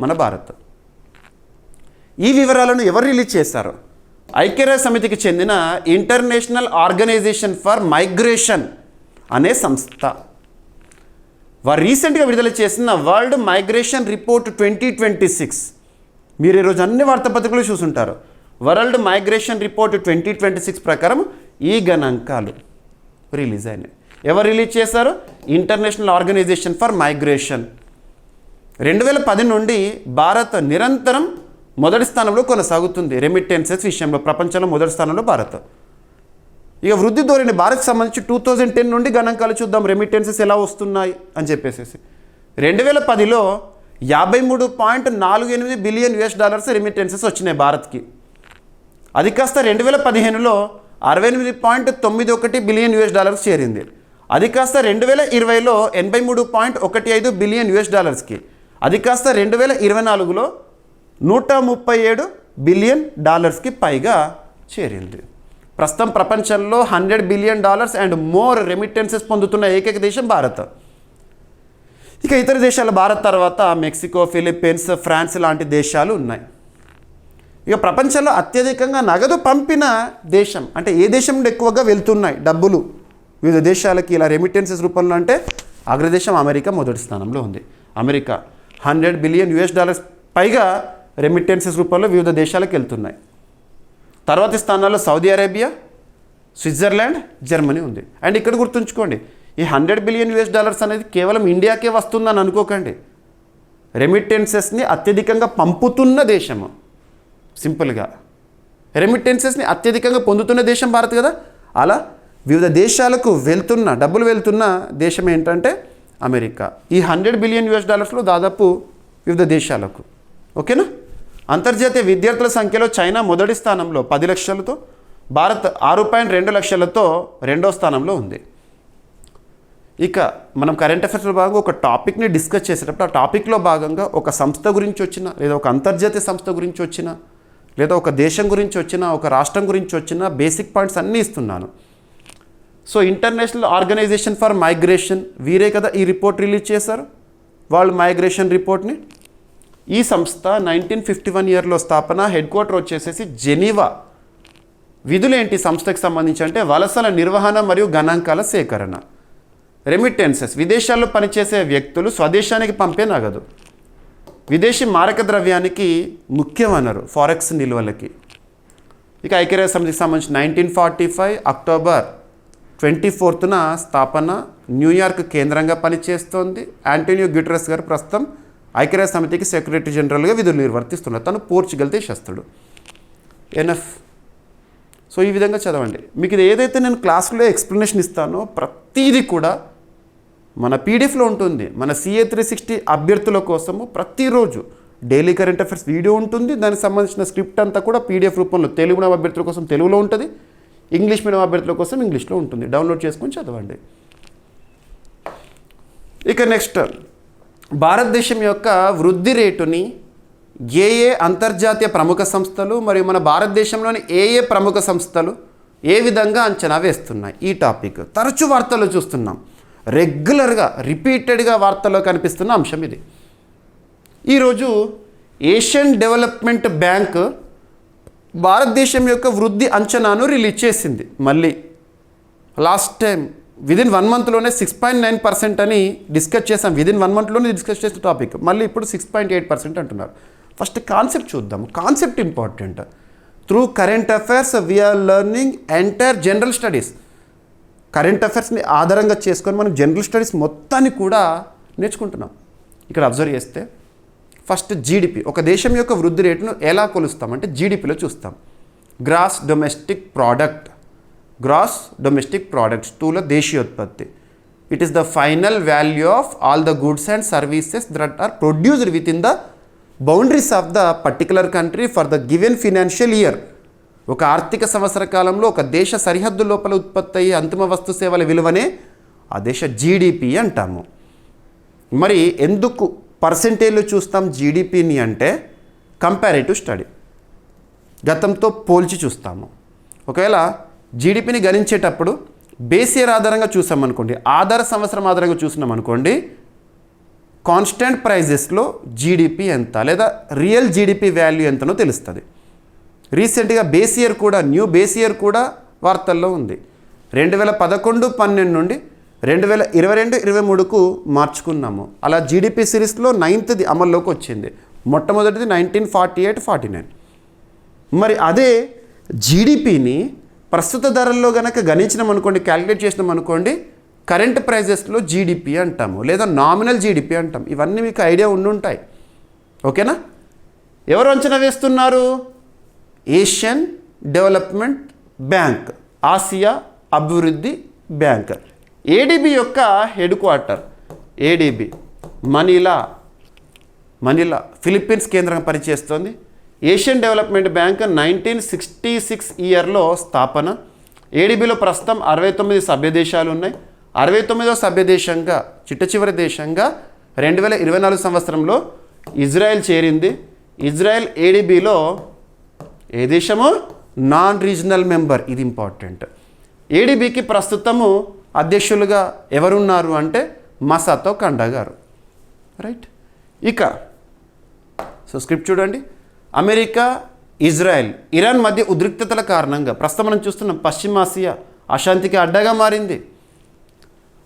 మన భారత్. ఈ వివరాలను ఎవరు రిలీజ్ చేశారు? ఐక్యరాజ్య సమితికి చెందిన ఇంటర్నేషనల్ ఆర్గనైజేషన్ ఫర్ మైగ్రేషన్ అనే సంస్థ. వారు రీసెంట్గా విడుదల చేసిన వరల్డ్ మైగ్రేషన్ రిపోర్ట్ 2026. మీరు ఈరోజు అన్ని వార్తాపత్రికలు చూసుంటారు. వరల్డ్ మైగ్రేషన్ రిపోర్ట్ 2026 ప్రకారం ఈ గణాంకాలు రిలీజ్ అయినాయి. ఎవరు రిలీజ్ చేశారు? International Organization for migration. 2010 నుండి భారత్ నిరంతరం మొదటి స్థానంలో కొనసాగుతుంది రెమిట్టెన్సెస్ విషయంలో. ప్రపంచంలో మొదటి స్థానంలో భారత్. ఇక వృద్ధి ధోరణి భారత్కి సంబంధించి 2010 నుండి గణాంకాలు చూద్దాం, రెమిట్టెన్సెస్ ఎలా వస్తున్నాయి అని చెప్పేసి. 2010లో $53.48 బిలియన్ రెమిట్టెన్సెస్ వచ్చినాయి భారత్కి. అది కాస్త 2015లో $68.91 బిలియన్ చేరింది. అది కాస్త 2020లో $83.15 బిలియన్ కి. అది కాస్త 2024లో $137 బిలియన్ కి పైగా చేరింది. ప్రస్తుతం ప్రపంచంలో $100 బిలియన్ అండ్ మోర్ రెమిట్టెన్సెస్ పొందుతున్న ఏకైక దేశం భారత్. ఇక ఇతర దేశాల భారత్ తర్వాత మెక్సికో, ఫిలిప్పీన్స్, ఫ్రాన్స్ లాంటి దేశాలు ఉన్నాయి. ఇక ప్రపంచంలో అత్యధికంగా నగదు పంపిన దేశం అంటే ఏ దేశం నుండి ఎక్కువగా వెళ్తున్నాయి డబ్బులు వివిధ దేశాలకి ఇలా రెమిట్టెన్సెస్ రూపంలో అంటే అగ్రదేశం అమెరికా మొదటి స్థానంలో ఉంది. అమెరికా $100 బిలియన్ పైగా రెమిట్టెన్సెస్ రూపంలో వివిధ దేశాలకు వెళ్తున్నాయి. తర్వాతి స్థానాల్లో సౌదీ అరేబియా, స్విట్జర్లాండ్, జర్మనీ ఉంది. అండ్ ఇక్కడ గుర్తుంచుకోండి, ఈ $100 బిలియన్ అనేది కేవలం ఇండియాకే వస్తుందని అనుకోకండి. రెమిటెన్సెస్ని అత్యధికంగా పంపుతున్న దేశము. సింపుల్గా రెమిటెన్సెస్ని అత్యధికంగా పొందుతున్న దేశం భారత్ కదా. అలా వివిధ దేశాలకు డబ్బులు వెళ్తున్న దేశం ఏంటంటే అమెరికా. ఈ $100 బిలియన్ దాదాపు వివిధ దేశాలకు. ఓకేనా. అంతర్జాతీయ విద్యార్థుల సంఖ్యలో చైనా మొదటి స్థానంలో 10 లక్షలతో, భారత్ 6.2 లక్షలతో రెండో స్థానంలో ఉంది. ఇక మనం కరెంట్ అఫైర్స్లో భాగంగా ఒక టాపిక్ని డిస్కస్ చేసేటప్పుడు ఆ టాపిక్లో భాగంగా ఒక సంస్థ గురించి వచ్చిన, లేదా ఒక అంతర్జాతీయ సంస్థ గురించి వచ్చిన, లేదా ఒక దేశం గురించి వచ్చిన, ఒక రాష్ట్రం గురించి వచ్చిన బేసిక్ పాయింట్స్ అన్నీ ఇస్తున్నాను. So International Organization for Migration వీరే కదా ఈ రిపోర్ట్ రిలీజ్ చేశారు, వరల్డ్ మైగ్రేషన్ రిపోర్ట్ని. ఈ సంస్థ 1951 ఇయర్లో స్థాపన, హెడ్ క్వార్టర్ వచ్చేసేసి జెనీవా. విధులేంటి సంస్థకి సంబంధించి అంటే వలసల నిర్వహణ మరియు గణాంకాల సేకరణ. రెమిటెన్సెస్ విదేశాల్లో పనిచేసే వ్యక్తులు స్వదేశానికి పంపే నగదు. విదేశీ మారక ద్రవ్యానికి ముఖ్య వనరు ఫారెక్స్ నిల్వలకి. ఇక ఐక్యరాజ్య సమితికి సంబంధించి 1945 అక్టోబర్ 24న స్థాపన, న్యూయార్క్ కేంద్రంగా పనిచేస్తోంది. ఆంటోనియో గ్యూటెరస్ గారు ప్రస్తుతం ఐక్యరాజ్య సమితికి సెక్రటరీ జనరల్గా విధులు నిర్వర్తిస్తున్నారు. తను పోర్చుగల్ దేశస్థుడు. ఎనఫ్. సో ఈ విధంగా చదవండి. మీకు ఇది ఏదైతే నేను క్లాస్లో ఎక్స్ప్లెనేషన్ ఇస్తానో ప్రతిదీ కూడా మన పీడిఎఫ్లో ఉంటుంది. మన CA 360 అభ్యర్థుల కోసము ప్రతిరోజు డైలీ కరెంట్ అఫైర్స్ వీడియో ఉంటుంది. దానికి సంబంధించిన స్క్రిప్ట్ అంతా కూడా పీడిఎఫ్ రూపంలో తెలుగు మీడియం అభ్యర్థుల కోసం తెలుగులో ఉంటుంది, ఇంగ్లీష్ మీడియం అభ్యర్థుల కోసం ఇంగ్లీష్లో ఉంటుంది. డౌన్లోడ్ చేసుకొని చదవండి. ఇక నెక్స్ట్, భారతదేశం యొక్క వృద్ధి రేటుని ఏ అంతర్జాతీయ ప్రముఖ సంస్థలు మరియు మన భారతదేశంలోని ఏ ప్రముఖ సంస్థలు ఏ విధంగా అంచనా వేస్తున్నాయి. ఈ టాపిక్ తరచూ వార్తల్లో చూస్తున్నాం, రెగ్యులర్గా రిపీటెడ్గా వార్తల్లో కనిపిస్తున్న అంశం ఇది. ఈరోజు ఏషియన్ డెవలప్మెంట్ బ్యాంక్ భారతదేశం యొక్క వృద్ధి అంచనాను రిలీజ్ చేసింది. మళ్ళీ లాస్ట్ టైం విదిన్ 1 మంత్లోనే 6.9% అని డిస్కస్ చేసాం. విదిన్ 1 మంత్లోనే డిస్కస్ చేసిన టాపిక్ మళ్ళీ ఇప్పుడు 6.8% అంటున్నారు. ఫస్ట్ కాన్సెప్ట్ చూద్దాం. Concept important. Through current affairs we are learning entire general studies. Current అఫైర్స్ని ఆధారంగా చేసుకొని మనం జనరల్ స్టడీస్ మొత్తాన్ని కూడా నేర్చుకుంటున్నాం. ఇక్కడ అబ్జర్వ్ చేస్తే ఫస్ట్ జీడిపి, ఒక దేశం యొక్క వృద్ధి రేటును ఎలా కొలుస్తామంటే జీడిపిలో చూస్తాం. గ్రాస్ డొమెస్టిక్ ప్రోడక్ట్ స్థూల దేశీయోత్పత్తి. It is the final value of all the goods and services that are produced within the boundaries of the particular country for the given financial year. ఒక ఆర్థిక సంవత్సర కాలంలో ఒక దేశ సరిహద్దు లోపల ఉత్పత్తి అయ్యే అంతిమ వస్తు సేవల విలువనే ఆ దేశ జీడిపి అంటాము. మరి ఎందుకు పర్సెంటేజ్లో చూస్తాం జీడిపిని అంటే కంపారేటివ్ స్టడీ, గతంతో పోల్చి చూస్తాము. ఒకవేళ జీడిపిని గణించేటప్పుడు బేస్ ఇయర్ ఆధారంగా చూసామనుకోండి, ఆధార సంవత్సరం ఆధారంగా చూసినాం అనుకోండి, కాన్స్టెంట్ ప్రైజెస్లో జీడిపి ఎంత లేదా రియల్ జీడిపి వాల్యూ ఎంతనో తెలుస్తుంది. రీసెంట్గా బేస్ ఇయర్ కూడా, న్యూ బేస్ ఇయర్ కూడా వార్తల్లో ఉంది. 2011-12 నుండి 2022-23కు మార్చుకున్నాము. అలా జీడిపి సిరీస్లో 9th అమల్లోకి వచ్చింది. మొట్టమొదటిది 1948-49. మరి అదే జీడిపిని ప్రస్తుత ధరల్లో కనుక గణించినాం అనుకోండి, క్యాలిక్యులేట్ చేసినాం అనుకోండి, కరెంట్ ప్రైజెస్లో జీడిపి అంటాము లేదా నామినల్ జీడిపి అంటాం. ఇవన్నీ మీకు ఐడియా ఉండుంటాయి. ఓకేనా. ఎవరు అంచనా వేస్తున్నారు? ఏషియన్ డెవలప్మెంట్ బ్యాంక్, ఆసియా అభివృద్ధి బ్యాంక్. ఏడీబీ యొక్క head quarter ADB Manila Philippines కేంద్రంగా పనిచేస్తోంది. ఏషియన్ డెవలప్మెంట్ బ్యాంక్ 1966 ఇయర్లో స్థాపన. ఏడీబీలో ప్రస్తుతం 69 సభ్య దేశాలు ఉన్నాయి. 69వ సభ్య దేశంగా, చిట్ట చివరి దేశంగా 2024 సంవత్సరంలో ఇజ్రాయెల్ చేరింది. ఇజ్రాయెల్ ఏడీబీలో ఏ దేశము? Non regional member. ఇది ఇంపార్టెంట్. ఏడీబీకి ప్రస్తుతము అధ్యక్షులుగా ఎవరున్నారు అంటే మసాతో కండా గారు. రైట్. ఇక స్క్రిప్ట్ చూడండి. అమెరికా, ఇజ్రాయెల్, ఇరాన్ మధ్య ఉద్రిక్తతల కారణంగా ప్రస్తుతం మనం చూస్తున్నాం పశ్చిమాసియా అశాంతికి అడ్డగా మారింది.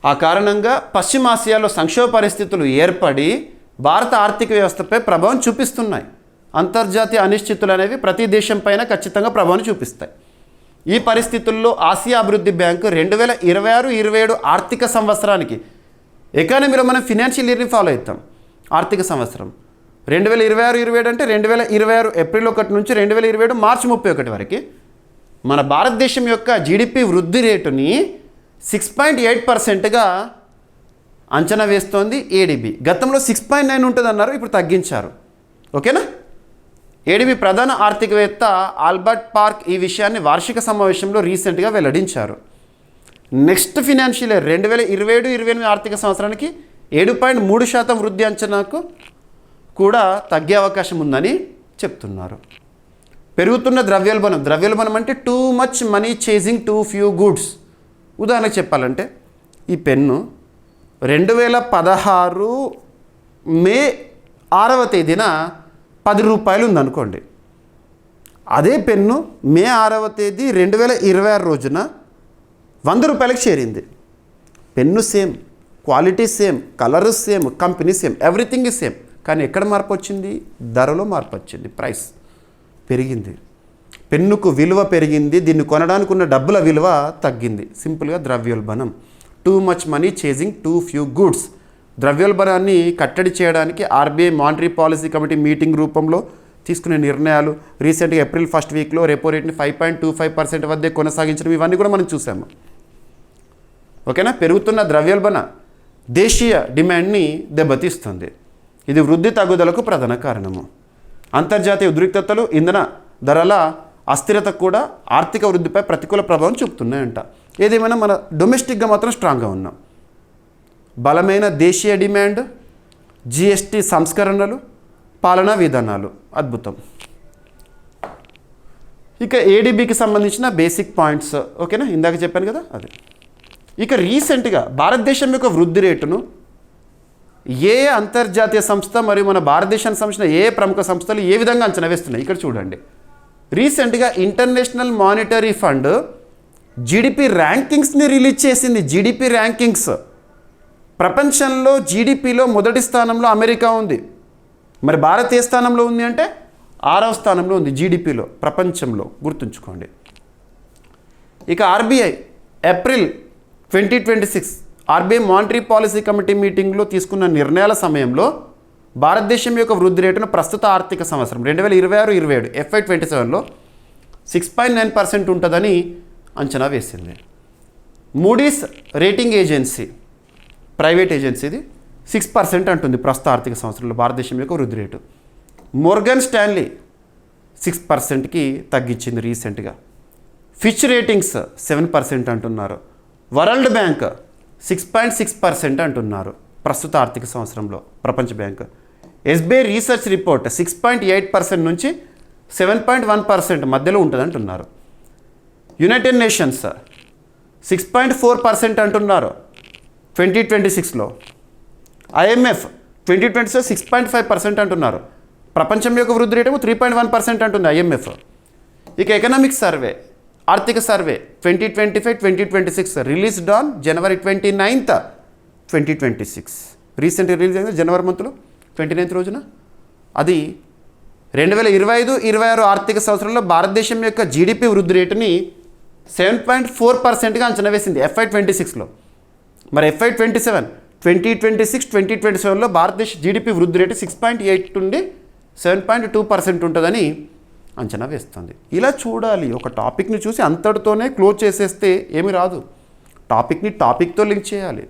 ఆ కారణంగా పశ్చిమాసియాలో సంక్షోభ పరిస్థితులు ఏర్పడి భారత ఆర్థిక వ్యవస్థపై ప్రభావం చూపిస్తున్నాయి. అంతర్జాతీయ అనిశ్చితులు అనేవి ప్రతి దేశం పైన ఖచ్చితంగా ప్రభావం చూపిస్తాయి. ఈ పరిస్థితుల్లో ఆసియా అభివృద్ధి బ్యాంకు 2026-27 ఆర్థిక సంవత్సరానికి, ఎకానమీలో మనం ఫినాన్షియల్ ఇయర్ని ఫాలో అవుతాం. ఆర్థిక సంవత్సరం 2026-27 అంటే 2026 ఏప్రిల్ 1 నుంచి 2027 మార్చి 31 వరకు మన భారతదేశం యొక్క జీడిపి వృద్ధి రేటుని 6.8%గా అంచనా వేస్తోంది ఏడీబీ. గతంలో 6.9 ఉంటుంది అన్నారు, ఇప్పుడు తగ్గించారు. ఓకేనా. ఏడీబీ ప్రధాన ఆర్థికవేత్త ఆల్బర్ట్ పార్క్ ఈ విషయాన్ని వార్షిక సమావేశంలో రీసెంట్గా వెల్లడించారు. నెక్స్ట్ ఫినాన్షియల్ ఇయర్ 2027-28 ఆర్థిక సంవత్సరానికి 7.3% వృద్ధి అంచనాకు కూడా తగ్గే అవకాశం ఉందని చెప్తున్నారు. పెరుగుతున్న ద్రవ్యోల్బణం అంటే too much money chasing two few goods. ఉదాహరణకు చెప్పాలంటే ఈ పెన్ను 2016 మే 6వ తేదీన 10 రూపాయలు ఉందనుకోండి. అదే పెన్ను మే 6వ తేదీ 2026 రోజున 100 రూపాయలకు చేరింది. Pen same, quality same, colour same, company same, everything is same. కానీ ఎక్కడ మార్పు వచ్చింది? ధరలో మార్పు వచ్చింది, ప్రైస్ పెరిగింది, పెన్నుకు విలువ పెరిగింది, దీన్ని కొనడానికి ఉన్న డబ్బుల విలువ తగ్గింది. సింపుల్గా ద్రవ్యోల్బణం. Too much money chasing two few goods. ద్రవ్యోల్బణాన్ని కట్టడి చేయడానికి RBI monetary policy committee meeting రూపంలో తీసుకునే నిర్ణయాలు, రీసెంట్గా ఏప్రిల్ 1st వీక్లో రెపో రేట్ని 5.25% వద్దే కొనసాగించడం, ఇవన్నీ కూడా మనం చూసాము. ఓకేనా. పెరుగుతున్న ద్రవ్యోల్బణ దేశీయ డిమాండ్ని దెబ్బతీస్తుంది. ఇది వృద్ధి తగ్గుదలకు ప్రధాన కారణము. అంతర్జాతీయ ఉద్రిక్తతలు, ఇంధన ధరల అస్థిరత కూడా ఆర్థిక వృద్ధిపై ప్రతికూల ప్రభావం చూపుతున్నాయంట. ఏదేమైనా మన డొమెస్టిక్గా మాత్రం స్ట్రాంగ్గా ఉన్నాం. బలమైన దేశీయ డిమాండ్, జిఎస్టీ సంస్కరణలు, పాలనా విధానాలు అద్భుతం. ఇక ఏడీబీకి సంబంధించిన బేసిక్ పాయింట్స్. ఓకేనా, ఇందాక చెప్పాను కదా అది. ఇక రీసెంట్గా భారతదేశం యొక్క వృద్ధి రేటును ఏ అంతర్జాతీయ సంస్థ మరియు మన భారతదేశానికి సంబంధించిన ఏ ప్రముఖ సంస్థలు ఏ విధంగా అంచనా వేస్తున్నాయి ఇక్కడ చూడండి. రీసెంట్గా ఇంటర్నేషనల్ మానిటరీ ఫండ్ జీడిపి ర్యాంకింగ్స్ని రిలీజ్ చేసింది. జీడిపి ర్యాంకింగ్స్ ప్రపంచంలో జీడిపిలో మొదటి స్థానంలో అమెరికా ఉంది. మరి భారత్ ఏ స్థానంలో ఉంది అంటే 6వ స్థానంలో ఉంది జీడిపిలో ప్రపంచంలో, గుర్తుంచుకోండి. ఇక RBI April 2026 RBI monetary policy committee మీటింగ్లో తీసుకున్న నిర్ణయాల సమయంలో భారతదేశం యొక్క వృద్ధి రేటును ప్రస్తుత ఆర్థిక సంవత్సరం 2026-27 FY27లో 6.9% ఉంటుందని అంచనా వేసింది. మూడీస్ రేటింగ్ ఏజెన్సీ, ప్రైవేట్ ఏజెన్సీది 6% అంటుంది ప్రస్తుత ఆర్థిక సంవత్సరంలో భారతదేశం యొక్క వృద్ధి రేటు. మోర్గన్ స్టాన్లీ 6%కి తగ్గించింది రీసెంట్గా. ఫిచ్ రేటింగ్స్ 7% అంటున్నారు. వరల్డ్ బ్యాంక్ 6.6% అంటున్నారు ప్రస్తుత ఆర్థిక సంవత్సరంలో ప్రపంచ బ్యాంక్. ఎస్బీఐ రీసెర్చ్ రిపోర్ట్ 6.8% నుంచి 7.1% మధ్యలో ఉంటుంది అంటున్నారు. యునైటెడ్ నేషన్స్ 6.4% అంటున్నారు 2026లో. ఐఎంఎఫ్ 2026 6.5% అంటున్నారు. ప్రపంచం యొక్క వృద్ధి రేటు 3.1% అంటుంది ఐఎంఎఫ్. ఇక ఎకనామిక్ సర్వే, ఆర్థిక survey 2025-2026 released on January 29th, 2026. రీసెంట్గా రిలీజ్ అయింది జనవరి మంత్లో 29th రోజున. అది 2025-26 ఆర్థిక సంవత్సరంలో భారతదేశం యొక్క జీడిపి వృద్ధి రేటుని 7.4%గా అంచనా వేసింది FY26లో. మరి FY27 2026-2027లో భారతదేశ జీడిపి వృద్ధి రేటు 6.8 నుండి 7.2% ఉంటుందని అంచనా వేస్తుంది. ఇలా చూడాలి. ఒక టాపిక్ని చూసి అంతటితోనే క్లోజ్ చేసేస్తే ఏమి రాదు. టాపిక్ని టాపిక్తో లింక్ చేయాలి,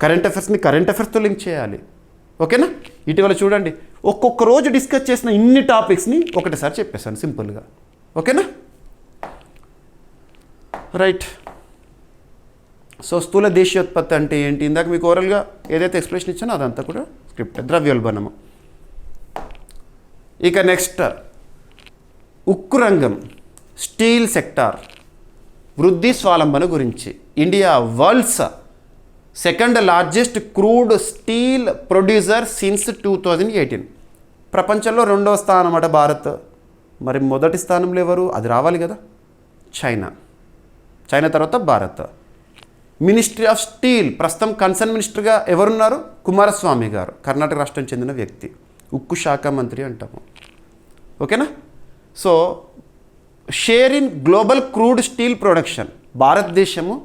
కరెంట్ అఫైర్స్ని కరెంట్ అఫైర్స్తో లింక్ చేయాలి. ఓకేనా. ఇటీవల చూడండి, ఒక్కొక్క రోజు డిస్కస్ చేసిన ఇన్ని టాపిక్స్ని ఒకటిసారి చెప్పేశాను సింపుల్గా. ఓకేనా, రైట్. సో స్థూల దేశీయోత్పత్తి అంటే ఏంటి, ఇందాక మీకు ఓవరాల్గా ఏదైతే ఎక్స్ప్లెనేషన్ ఇచ్చానో అదంతా కూడా స్క్రిప్ట్. ద్రవ్యోల్బణము. ఇక నెక్స్ట్ ఉక్కు రంగం, స్టీల్ సెక్టార్ వృద్ధి స్వావలంబన గురించి. India world's second largest crude steel producer since 2018. ప్రపంచంలో 2వ స్థానం అట భారత్. మరి మొదటి స్థానంలో ఎవరు? అది రావాలి కదా, చైనా. చైనా తర్వాత భారత్. మినిస్ట్రీ ఆఫ్ స్టీల్ ప్రస్తుతం కన్సర్న్ మినిస్టర్గా ఎవరున్నారు? కుమారస్వామి గారు, కర్ణాటక రాష్ట్రం చెందిన వ్యక్తి. ఉక్కు శాఖ మంత్రి అంటాము. ఓకేనా. So share in global crude steel production, భారతదేశము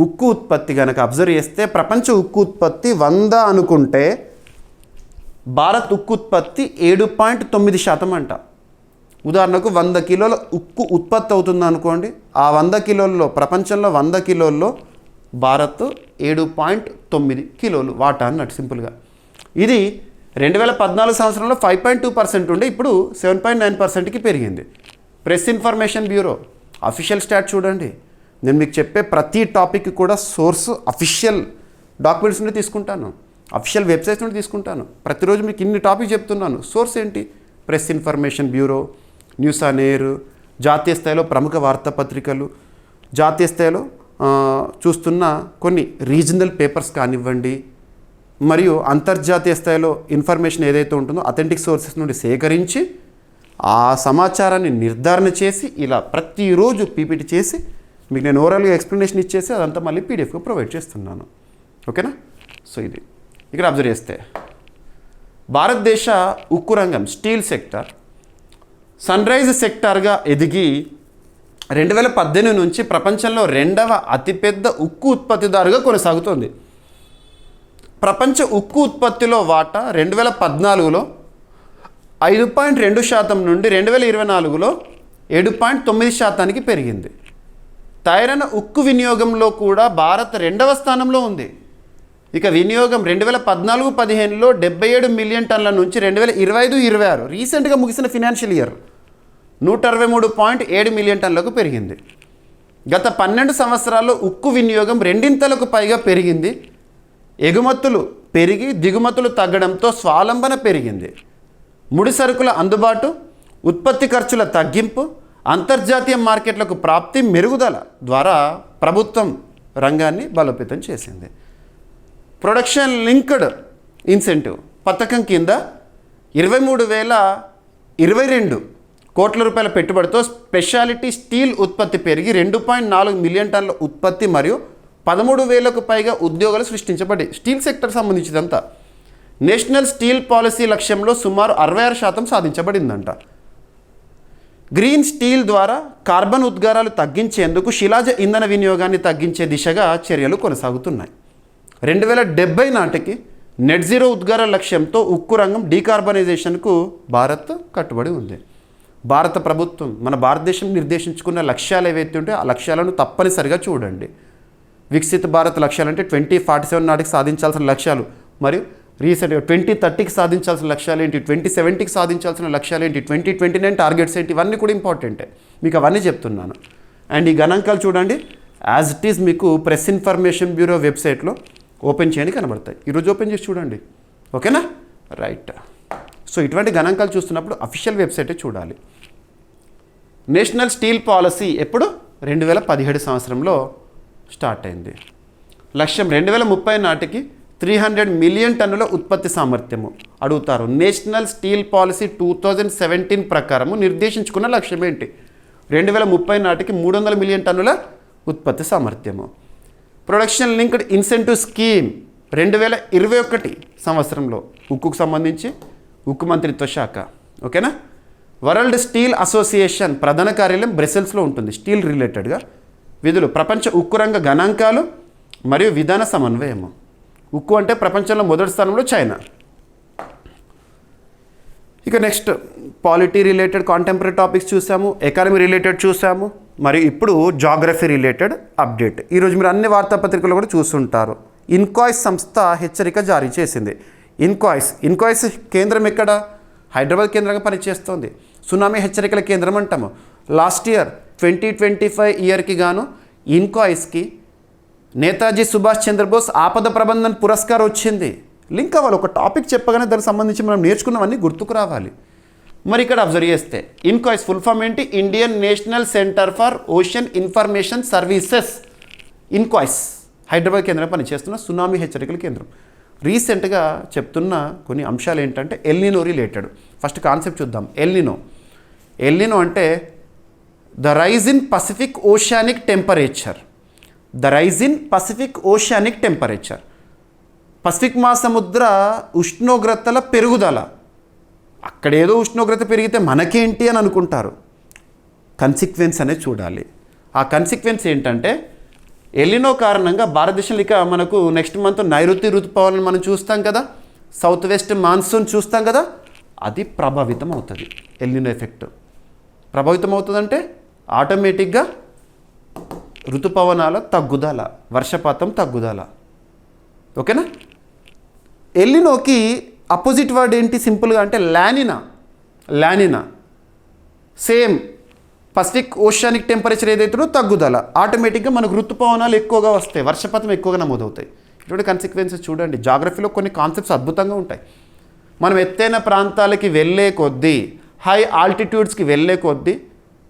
ఉక్కు ఉత్పత్తి కనుక అబ్జర్వ్ చేస్తే ప్రపంచ ఉక్కు ఉత్పత్తి 100 అనుకుంటే భారత్ ఉక్కు ఉత్పత్తి 7.9% అంట. ఉదాహరణకు 100 కిలోల ఉక్కు ఉత్పత్తి అవుతుంది అనుకోండి, ఆ 100 కిలోల్లో ప్రపంచంలో 100 కిలోల్లో భారత్ 7.9 కిలోలు వాటా అన్నట్టు సింపుల్గా. ఇది 2014 సంవత్సరంలో 5.2% ఉండే ఇప్పుడు 7.9%కి పెరిగింది. Press information bureau official start చూడండి. నేను మీకు చెప్పే ప్రతి టాపిక్ కూడా సోర్స్ అఫీషియల్ డాక్యుమెంట్స్ నుండి తీసుకుంటాను, అఫీషియల్ వెబ్సైట్స్ నుండి తీసుకుంటాను. ప్రతిరోజు మీకు ఇన్ని టాపిక్ చెప్తున్నాను. సోర్స్ ఏంటి? Press information bureau, news on air, జాతీయ స్థాయిలో ప్రముఖ వార్తాపత్రికలు, జాతీయ స్థాయిలో చూస్తున్న కొన్ని రీజనల్ పేపర్స్ కానివ్వండి, మరియు అంతర్జాతీయ స్థాయిలో ఇన్ఫర్మేషన్ ఏదైతే ఉంటుందో అథెంటిక్ సోర్సెస్ నుండి సేకరించి ఆ సమాచారాన్ని నిర్ధారణ చేసి ఇలా ప్రతిరోజు పీపీటీ చేసి మీకు నేను ఓవరాల్గా ఎక్స్ప్లెనేషన్ ఇచ్చేసి అదంతా మళ్ళీ పీడిఎఫ్గా ప్రొవైడ్ చేస్తున్నాను. ఓకేనా. సో ఇది ఇక్కడ అబ్జర్వ్ చేస్తే భారతదేశ ఉక్కు రంగం స్టీల్ సెక్టర్ సన్రైజ్ సెక్టార్గా ఎదిగి 2018 నుంచి ప్రపంచంలో 2వ అతిపెద్ద ఉక్కు ఉత్పత్తిదారుగా కొనసాగుతోంది. ప్రపంచ ఉక్కు ఉత్పత్తిలో వాటా 2014లో 5.2% నుండి 2024లో 7.9%కి పెరిగింది. తయారైన ఉక్కు వినియోగంలో కూడా భారత్ 2వ స్థానంలో ఉంది. ఇక వినియోగం 2014-15లో 77 మిలియన్ టన్నుల నుంచి 2025-26 రీసెంట్గా ముగిసిన ఫినాన్షియల్ ఇయర్ 163.7 మిలియన్ టన్నులకు పెరిగింది. గత 12 సంవత్సరాల్లో ఉక్కు వినియోగం రెండింతలకు పైగా పెరిగింది. ఎగుమతులు పెరిగి దిగుమతులు తగ్గడంతో స్వావలంబన పెరిగింది. ముడి సరుకుల అందుబాటు, ఉత్పత్తి ఖర్చుల తగ్గింపు, అంతర్జాతీయ మార్కెట్లకు ప్రాప్తి మెరుగుదల ద్వారా ప్రభుత్వం రంగాన్ని బలోపేతం చేసింది. ప్రొడక్షన్ లింక్డ్ ఇన్సెంటివ్ పథకం కింద 23,022 కోట్ల రూపాయల పెట్టుబడితో స్పెషాలిటీ స్టీల్ ఉత్పత్తి పెరిగి 2.4 మిలియన్ టన్నుల ఉత్పత్తి మరియు 13,000కు పైగా ఉద్యోగాలు సృష్టించబడ్డాయి. స్టీల్ సెక్టర్ సంబంధించినంతా నేషనల్ స్టీల్ పాలసీ లక్ష్యంలో సుమారు 66% సాధించబడిందంట. గ్రీన్ స్టీల్ ద్వారా కార్బన్ ఉద్గారాలు తగ్గించేందుకు శిలాజ ఇంధన వినియోగాన్ని తగ్గించే దిశగా చర్యలు కొనసాగుతున్నాయి. 2070 నాటికి నెట్ జీరో ఉద్గార లక్ష్యంతో ఉక్కు రంగం డీకార్బనైజేషన్కు భారత్ కట్టుబడి ఉంది. భారత ప్రభుత్వం మన భారతదేశం నిర్దేశించుకున్న లక్ష్యాలు ఏవైతే ఉంటే ఆ లక్ష్యాలను తప్పనిసరిగా చూడండి. వికసిత భారత్ లక్ష్యాలు అంటే 2047 నాటికి సాధించాల్సిన లక్ష్యాలు, మరియు రీసెంట్గా 2030కి సాధించాల్సిన లక్ష్యాలు ఏంటి, 2070కి సాధించాల్సిన లక్ష్యాలు ఏంటి, 2029 టార్గెట్స్ ఏంటి, ఇవన్నీ కూడా ఇంపార్టెంటే. మీకు అవన్నీ చెప్తున్నాను. అండ్ ఈ గణాంకాలు చూడండి, యాజ్ ఇట్ ఈజ్ మీకు ప్రెస్ ఇన్ఫర్మేషన్ బ్యూరో వెబ్సైట్లో ఓపెన్ చేయని కనబడతాయి. ఈరోజు ఓపెన్ చేసి చూడండి. ఓకేనా, రైట్. సో ఇటువంటి గణాంకాలు చూస్తున్నప్పుడు అఫీషియల్ వెబ్సైటే చూడాలి. నేషనల్ స్టీల్ పాలసీ ఎప్పుడు 2017 సంవత్సరంలో స్టార్ట్ అయింది. లక్ష్యం 2030 నాటికి 300 మిలియన్ టన్నుల ఉత్పత్తి సామర్థ్యము. అడుగుతారు, నేషనల్ స్టీల్ పాలసీ 2017 ప్రకారము నిర్దేశించుకున్న లక్ష్యం ఏంటి? 2030 నాటికి 300 మిలియన్ టన్నుల ఉత్పత్తి సామర్థ్యము. ప్రొడక్షన్ లింక్డ్ ఇన్సెంటివ్ స్కీమ్ 2021 సంవత్సరంలో ఉక్కుకు సంబంధించి ఉక్కు మంత్రిత్వ శాఖ. ఓకేనా. వరల్డ్ స్టీల్ అసోసియేషన్ ప్రధాన కార్యాలయం బ్రసెల్స్లో ఉంటుంది. స్టీల్ రిలేటెడ్గా విధులు, ప్రపంచ ఉక్కు రంగ గణాంకాలు మరియు విధాన సమన్వయము. ఉక్కు అంటే ప్రపంచంలో మొదటి స్థానంలో చైనా. ఇక next polity related contemporary topics చూసాము, ఎకానమీ రిలేటెడ్ చూసాము, మరియు ఇప్పుడు జాగ్రఫీ రిలేటెడ్ అప్డేట్. ఈరోజు మీరు అన్ని వార్తాపత్రికలు కూడా చూస్తుంటారు. ఇన్కాయిస్ సంస్థ హెచ్చరిక జారీ చేసింది. ఇన్కాయిస్ కేంద్రం ఎక్కడ? హైదరాబాద్ కేంద్రంగా పనిచేస్తోంది. సునామీ హెచ్చరికల కేంద్రం అంటాము. లాస్ట్ ఇయర్ 2025 ఇయర్కి గాను ఇన్కాయిస్కి నేతాజీ సుభాష్ చంద్రబోస్ ఆపద ప్రబంధన్ పురస్కారం వచ్చింది. లింక్ అవ్వాలి. ఒక టాపిక్ చెప్పగానే దానికి సంబంధించి మనం నేర్చుకున్నవన్నీ గుర్తుకు రావాలి. మరి ఇక్కడ అబ్జర్వ్ చేస్తే ఇన్కాయిస్ ఫుల్ ఫామ్ ఏంటి? Indian national centre for ocean information services. INCOIS Hyderabad కేంద్రం పనిచేస్తున్న సునామీ హెచ్చరికల కేంద్రం. రీసెంట్గా చెప్తున్న కొన్ని అంశాలు ఏంటంటే ఎల్నినో రిలేటెడ్. ఫస్ట్ కాన్సెప్ట్ చూద్దాం. ఎల్నినో అంటే the rise in Pacific oceanic temperature. Pacific మహాసముద్ర ఉష్ణోగ్రతల పెరుగుదల. అక్కడేదో ఉష్ణోగ్రత పెరిగితే మనకేంటి అని అనుకుంటారు. కన్సిక్వెన్స్ అనేది చూడాలి. ఆ కన్సిక్వెన్స్ ఏంటంటే ఎల్నినో కారణంగా భారతదేశంలో ఇక మనకు నెక్స్ట్ మంత్ నైరుతి ఋతుపవనాలను మనం చూస్తాం కదా, సౌత్ వెస్ట్ మాన్సూన్ చూస్తాం కదా, అది ప్రభావితం అవుతుంది. ఎల్నినో ఎఫెక్ట్ ప్రభావితం అవుతుందంటే ఆటోమేటిక్గా ఋతుపవనాల తగ్గుదల, వర్షపాతం తగ్గుదల. ఓకేనా? ఎల్నినోకి అపోజిట్ వర్డ్ ఏంటి సింపుల్గా అంటే La Niña. Same Pacific oceanic temperature ఏదైతుందో తగ్గుదల, ఆటోమేటిక్గా మనకు ఋతుపవనాలు ఎక్కువగా వస్తాయి, వర్షపాతం ఎక్కువగా నమోదవుతాయి. ఇటువంటి కన్సిక్వెన్సెస్ చూడండి. జాగ్రఫీలో కొన్ని కాన్సెప్ట్స్ అద్భుతంగా ఉంటాయి. మనం ఎత్తైన ప్రాంతాలకి వెళ్ళే కొద్దీ, హై ఆల్టిట్యూడ్స్కి వెళ్ళే కొద్దీ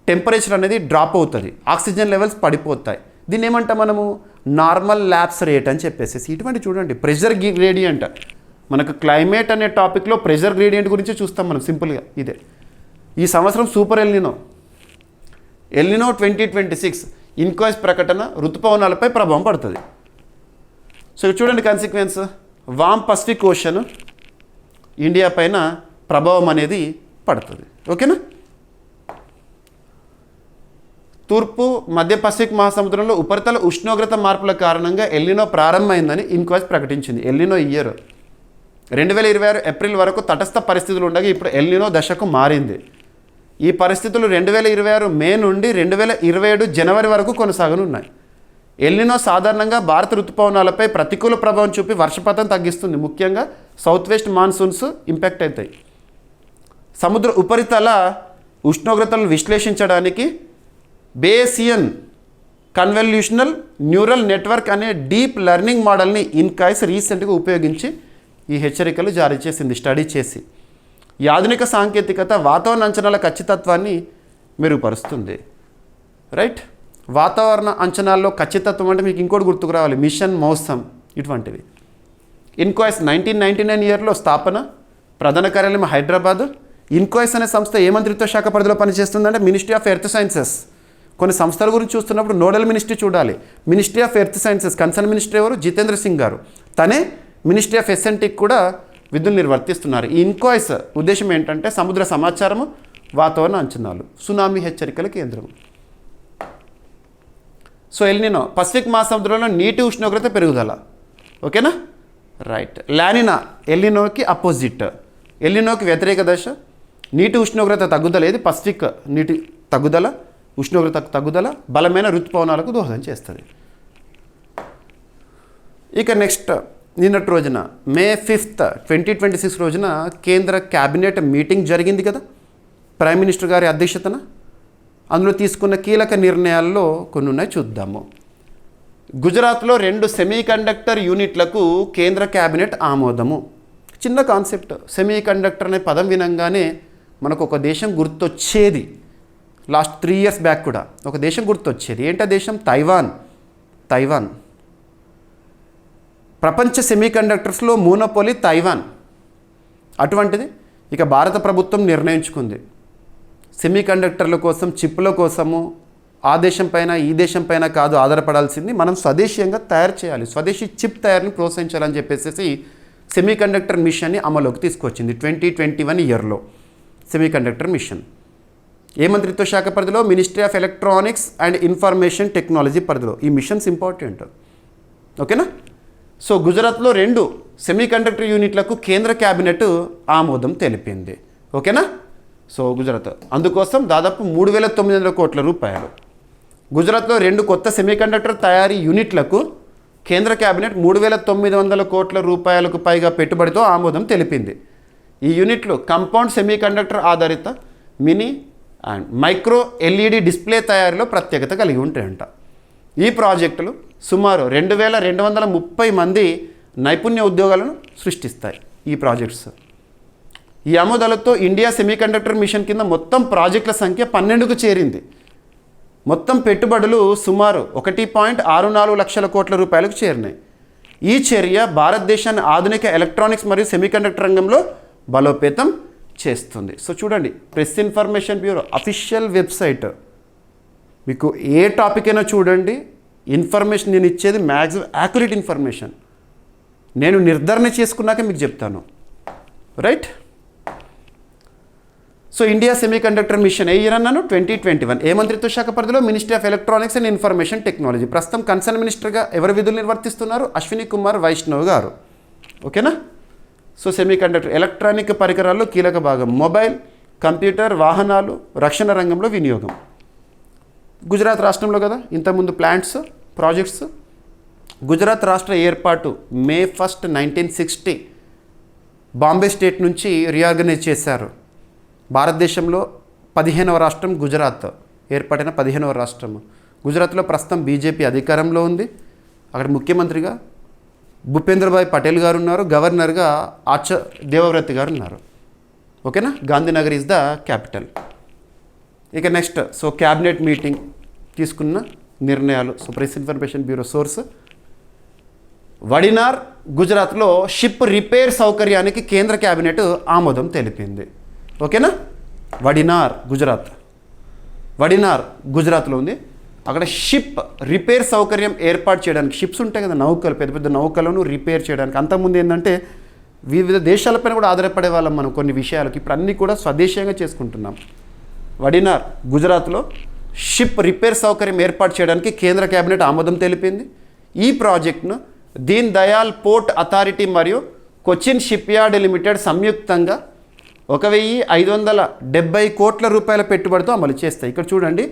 టెంపరేచర్ అనేది డ్రాప్ అవుతుంది, ఆక్సిజన్ లెవెల్స్ పడిపోతాయి. దీన్ని ఏమంటాం మనము? నార్మల్ ల్యాప్స్ రేట్ అని చెప్పేసి. ఇటువంటి చూడండి, ప్రెషర్ గ్రేడియంట్. మనకు క్లైమేట్ అనే టాపిక్లో ప్రెషర్ గ్రేడియంట్ గురించి చూస్తాం మనం సింపుల్గా. ఇదే ఈ సంవత్సరం సూపర్ ఎల్నినో 2026 ఇన్కాయిస్ ప్రకటన ఋతుపవనాలపై ప్రభావం పడుతుంది. సో చూడండి కన్సిక్వెన్స్. వామ్ పసిఫిక్ ఓషన్ ఇండియా పైన ప్రభావం అనేది పడుతుంది. ఓకేనా? తూర్పు మధ్య పసిఫిక్ మహాసముద్రంలో ఉపరితల ఉష్ణోగ్రత మార్పుల కారణంగా ఎల్నినో ప్రారంభమైందని ఇన్కాయిస్ ప్రకటించింది. ఎల్నినో ఇయర్ 2026 ఏప్రిల్ వరకు తటస్థ పరిస్థితులు ఉండగా ఇప్పుడు ఎల్నినో దశకు మారింది. ఈ పరిస్థితులు 2026 మే నుండి 2027 జనవరి వరకు కొనసాగనున్నాయి. ఎల్నినో సాధారణంగా భారత ఋతుపవనాలపై ప్రతికూల ప్రభావం చూపి వర్షపాతం తగ్గిస్తుంది. ముఖ్యంగా సౌత్ వెస్ట్ మాన్సూన్స్ ఇంపాక్ట్ అవుతాయి. సముద్ర ఉపరితల ఉష్ణోగ్రతలను విశ్లేషించడానికి బేసియన్ కన్వల్యూషనల్ న్యూరల్ నెట్వర్క్ అనే డీప్ లెర్నింగ్ మోడల్ని ఇన్కాయిస్ రీసెంట్గా ఉపయోగించి ఈ హెచ్చరికలు జారీ చేసింది, స్టడీ చేసి. ఈ ఆధునిక సాంకేతికత వాతావరణ అంచనాల ఖచ్చితత్వాన్ని మెరుగుపరుస్తుంది. రైట్? వాతావరణ అంచనాల్లో ఖచ్చితత్వం అంటే మీకు ఇంకోటి గుర్తుకు రావాలి, మిషన్ మౌసమ్ ఇటువంటివి. ఇన్కాయిస్ 1999 ఇయర్లో స్థాపన, ప్రధాన కార్యాలయం హైదరాబాద్. ఇన్కాయిస్ అనే సంస్థ ఏ మంత్రిత్వ శాఖ పరిధిలో పనిచేస్తుందంటే మినిస్ట్రీ ఆఫ్ ఎర్త్ సైన్సెస్. కొన్ని సంస్థల గురించి చూస్తున్నప్పుడు నోడల్ మినిస్ట్రీ చూడాలి. Ministry of earth sciences concern ministry ఎవరు? జితేంద్ర సింగ్ గారు. తనే మినిస్ట్రీ ఆఫ్ ఎస్ఎన్టీకి కూడా విధులు నిర్వర్తిస్తున్నారు. ఈ ఇన్కాయిస్ ఉద్దేశం ఏంటంటే సముద్ర సమాచారము, వాతావరణ అంచనాలు, సునామీ హెచ్చరికల కేంద్రం. సో ఎల్నినో పసిఫిక్ మహాసముద్రంలో నీటి ఉష్ణోగ్రత పెరుగుదల. ఓకేనా? రైట్. లానినా ఎల్నినోకి అపోజిట్. ఎల్నినోకి వ్యతిరేక దశ నీటి ఉష్ణోగ్రత తగ్గుదల. ఏది? పసిఫిక్ నీటి తగ్గుదల, ఉష్ణోగ్రత తగ్గుదల బలమైన ఋతుపవనాలకు దోహదం చేస్తుంది. ఇక నెక్స్ట్ నిన్నటి రోజున మే 5, 2026 రోజున కేంద్ర క్యాబినెట్ మీటింగ్ జరిగింది కదా, ప్రైమ్ మినిస్టర్ గారి అధ్యక్షతన. అందులో తీసుకున్న కీలక నిర్ణయాల్లో కొన్ని ఉన్నాయి, చూద్దాము. గుజరాత్లో 2 సెమీకండక్టర్ యూనిట్లకు కేంద్ర క్యాబినెట్ ఆమోదము. చిన్న కాన్సెప్ట్. సెమీకండక్టర్ అనే పదం వినంగానే మనకు ఒక దేశం గుర్తొచ్చేది. లాస్ట్ 3 years బ్యాక్ కూడా ఒక దేశం గుర్తొచ్చేది. ఏంటా దేశం? తైవాన్. ప్రపంచ సెమీకండక్టర్స్లో మోనోపోలీ తైవాన్. అటువంటిది ఇక భారత ప్రభుత్వం నిర్ణయించుకుంది, సెమీకండక్టర్ల కోసం, చిప్ల కోసము ఆ దేశం పైన ఈ దేశం పైన కాదు ఆధారపడాల్సింది, మనం స్వదేశీయంగా తయారు చేయాలి, స్వదేశీ చిప్ తయారీని ప్రోత్సహించాలని చెప్పేసి సెమీకండక్టర్ మిషన్ని అమలులోకి తీసుకొచ్చింది 2021 ఇయర్లో. సెమీకండక్టర్ మిషన్ ఏ మంత్రిత్వ శాఖ పరిధిలో? Ministry of electronics and information technology పరిధిలో. ఈ మిషన్స్ ఇంపార్టెంట్. ఓకేనా? సో గుజరాత్లో 2 సెమీకండక్టర్ యూనిట్లకు కేంద్ర క్యాబినెట్ ఆమోదం తెలిపింది. ఓకేనా? సో గుజరాత్ అందుకోసం దాదాపు 3,900 కోట్ల రూపాయలు. గుజరాత్లో 2 కొత్త సెమీకండక్టర్ తయారీ యూనిట్లకు కేంద్ర క్యాబినెట్ 3,900 కోట్ల రూపాయలకు పైగా పెట్టుబడితో ఆమోదం తెలిపింది. ఈ యూనిట్లు కంపౌండ్ సెమీకండక్టర్ ఆధారిత mini and micro LED display తయారీలో ప్రత్యేకత కలిగి ఉంటాయంట. ఈ ప్రాజెక్టులు సుమారు 2,230 మంది నైపుణ్య ఉద్యోగాలను సృష్టిస్తాయి. ఈ ప్రాజెక్ట్స్ ఈ ఆమోదాలతో ఇండియా సెమీకండక్టర్ మిషన్ కింద మొత్తం ప్రాజెక్టుల సంఖ్య 12కు చేరింది. మొత్తం పెట్టుబడులు సుమారు 1.64 లక్షల కోట్ల రూపాయలకు చేరినాయి. ఈ చర్య భారతదేశాన్ని ఆధునిక ఎలక్ట్రానిక్స్ మరియు సెమీకండక్టర్ రంగంలో బలోపేతం చేస్తుంది. సో చూడండి, press information bureau official website. మీకు ఏ టాపిక్ అయినా చూడండి, ఇన్ఫర్మేషన్ నేను ఇచ్చేది మ్యాక్సిమం యాక్యురేట్ ఇన్ఫర్మేషన్. నేను నిర్ధారణ చేసుకున్నాక మీకు చెప్తాను. Right? So India semiconductor mission ఏ ఇయర్ అన్నాను 2021. ఏ మంత్రిత్వ శాఖ పరిధిలో? Ministry of electronics and information technology. ప్రస్తుతం కన్సర్న్ మినిస్టర్గా ఎవరు విధులు నిర్వర్తిస్తున్నారు? అశ్విని కుమార్ వైష్ణవ్ గారు. ఓకేనా? సో సెమీకండక్టర్ ఎలక్ట్రానిక్ పరికరాల్లో కీలక భాగం. మొబైల్, కంప్యూటర్, వాహనాలు, రక్షణ రంగంలో వినియోగం. గుజరాత్ రాష్ట్రంలో కదా ఇంతకుముందు ప్లాంట్స్, ప్రాజెక్ట్స్. గుజరాత్ రాష్ట్ర ఏర్పాటు May 1, 1960 బాంబే స్టేట్ నుంచి రీఆర్గనైజ్ చేశారు. భారతదేశంలో 15వ రాష్ట్రం గుజరాత్, ఏర్పడిన 15వ రాష్ట్రం. గుజరాత్లో ప్రస్తుతం బీజేపీ అధికారంలో ఉంది. అక్కడ ముఖ్యమంత్రిగా భూపేంద్రభాయ్ పటేల్ గారు ఉన్నారు. గవర్నర్గా దేవవ్రత్ గారు ఉన్నారు. ఓకేనా? Gandhinagar is the capital. ఇక నెక్స్ట్, సో క్యాబినెట్ మీటింగ్ తీసుకున్న నిర్ణయాలు. So press information bureau source. Vadinar గుజరాత్లో షిప్ రిపేర్ సౌకర్యానికి కేంద్ర క్యాబినెట్ ఆమోదం తెలిపింది. ఓకేనా? వడినార్ గుజరాత్లో ఉంది. అక్కడ షిప్ రిపేర్ సౌకర్యం ఏర్పాటు చేయడానికి, షిప్స్ ఉంటాయి కదా నౌకలు, పెద్ద పెద్ద నౌకలను రిపేర్ చేయడానికి. అంతకుముందు ఏంటంటే వివిధ దేశాలపైన కూడా ఆధారపడే వాళ్ళం మనం కొన్ని విషయాలకు. ఇప్పుడు అన్నీ కూడా స్వదేశీయంగా చేసుకుంటున్నాం. వడినార్ గుజరాత్లో షిప్ రిపేర్ సౌకర్యం ఏర్పాటు చేయడానికి కేంద్ర క్యాబినెట్ ఆమోదం తెలిపింది. ఈ ప్రాజెక్టును దీన్ దయాల్ పోర్ట్ అథారిటీ మరియు కొచ్చిన్ షిప్ యార్డ్ లిమిటెడ్ సంయుక్తంగా 1,570 కోట్ల రూపాయల పెట్టుబడితో అమలు చేస్తాయి. ఇక్కడ చూడండి,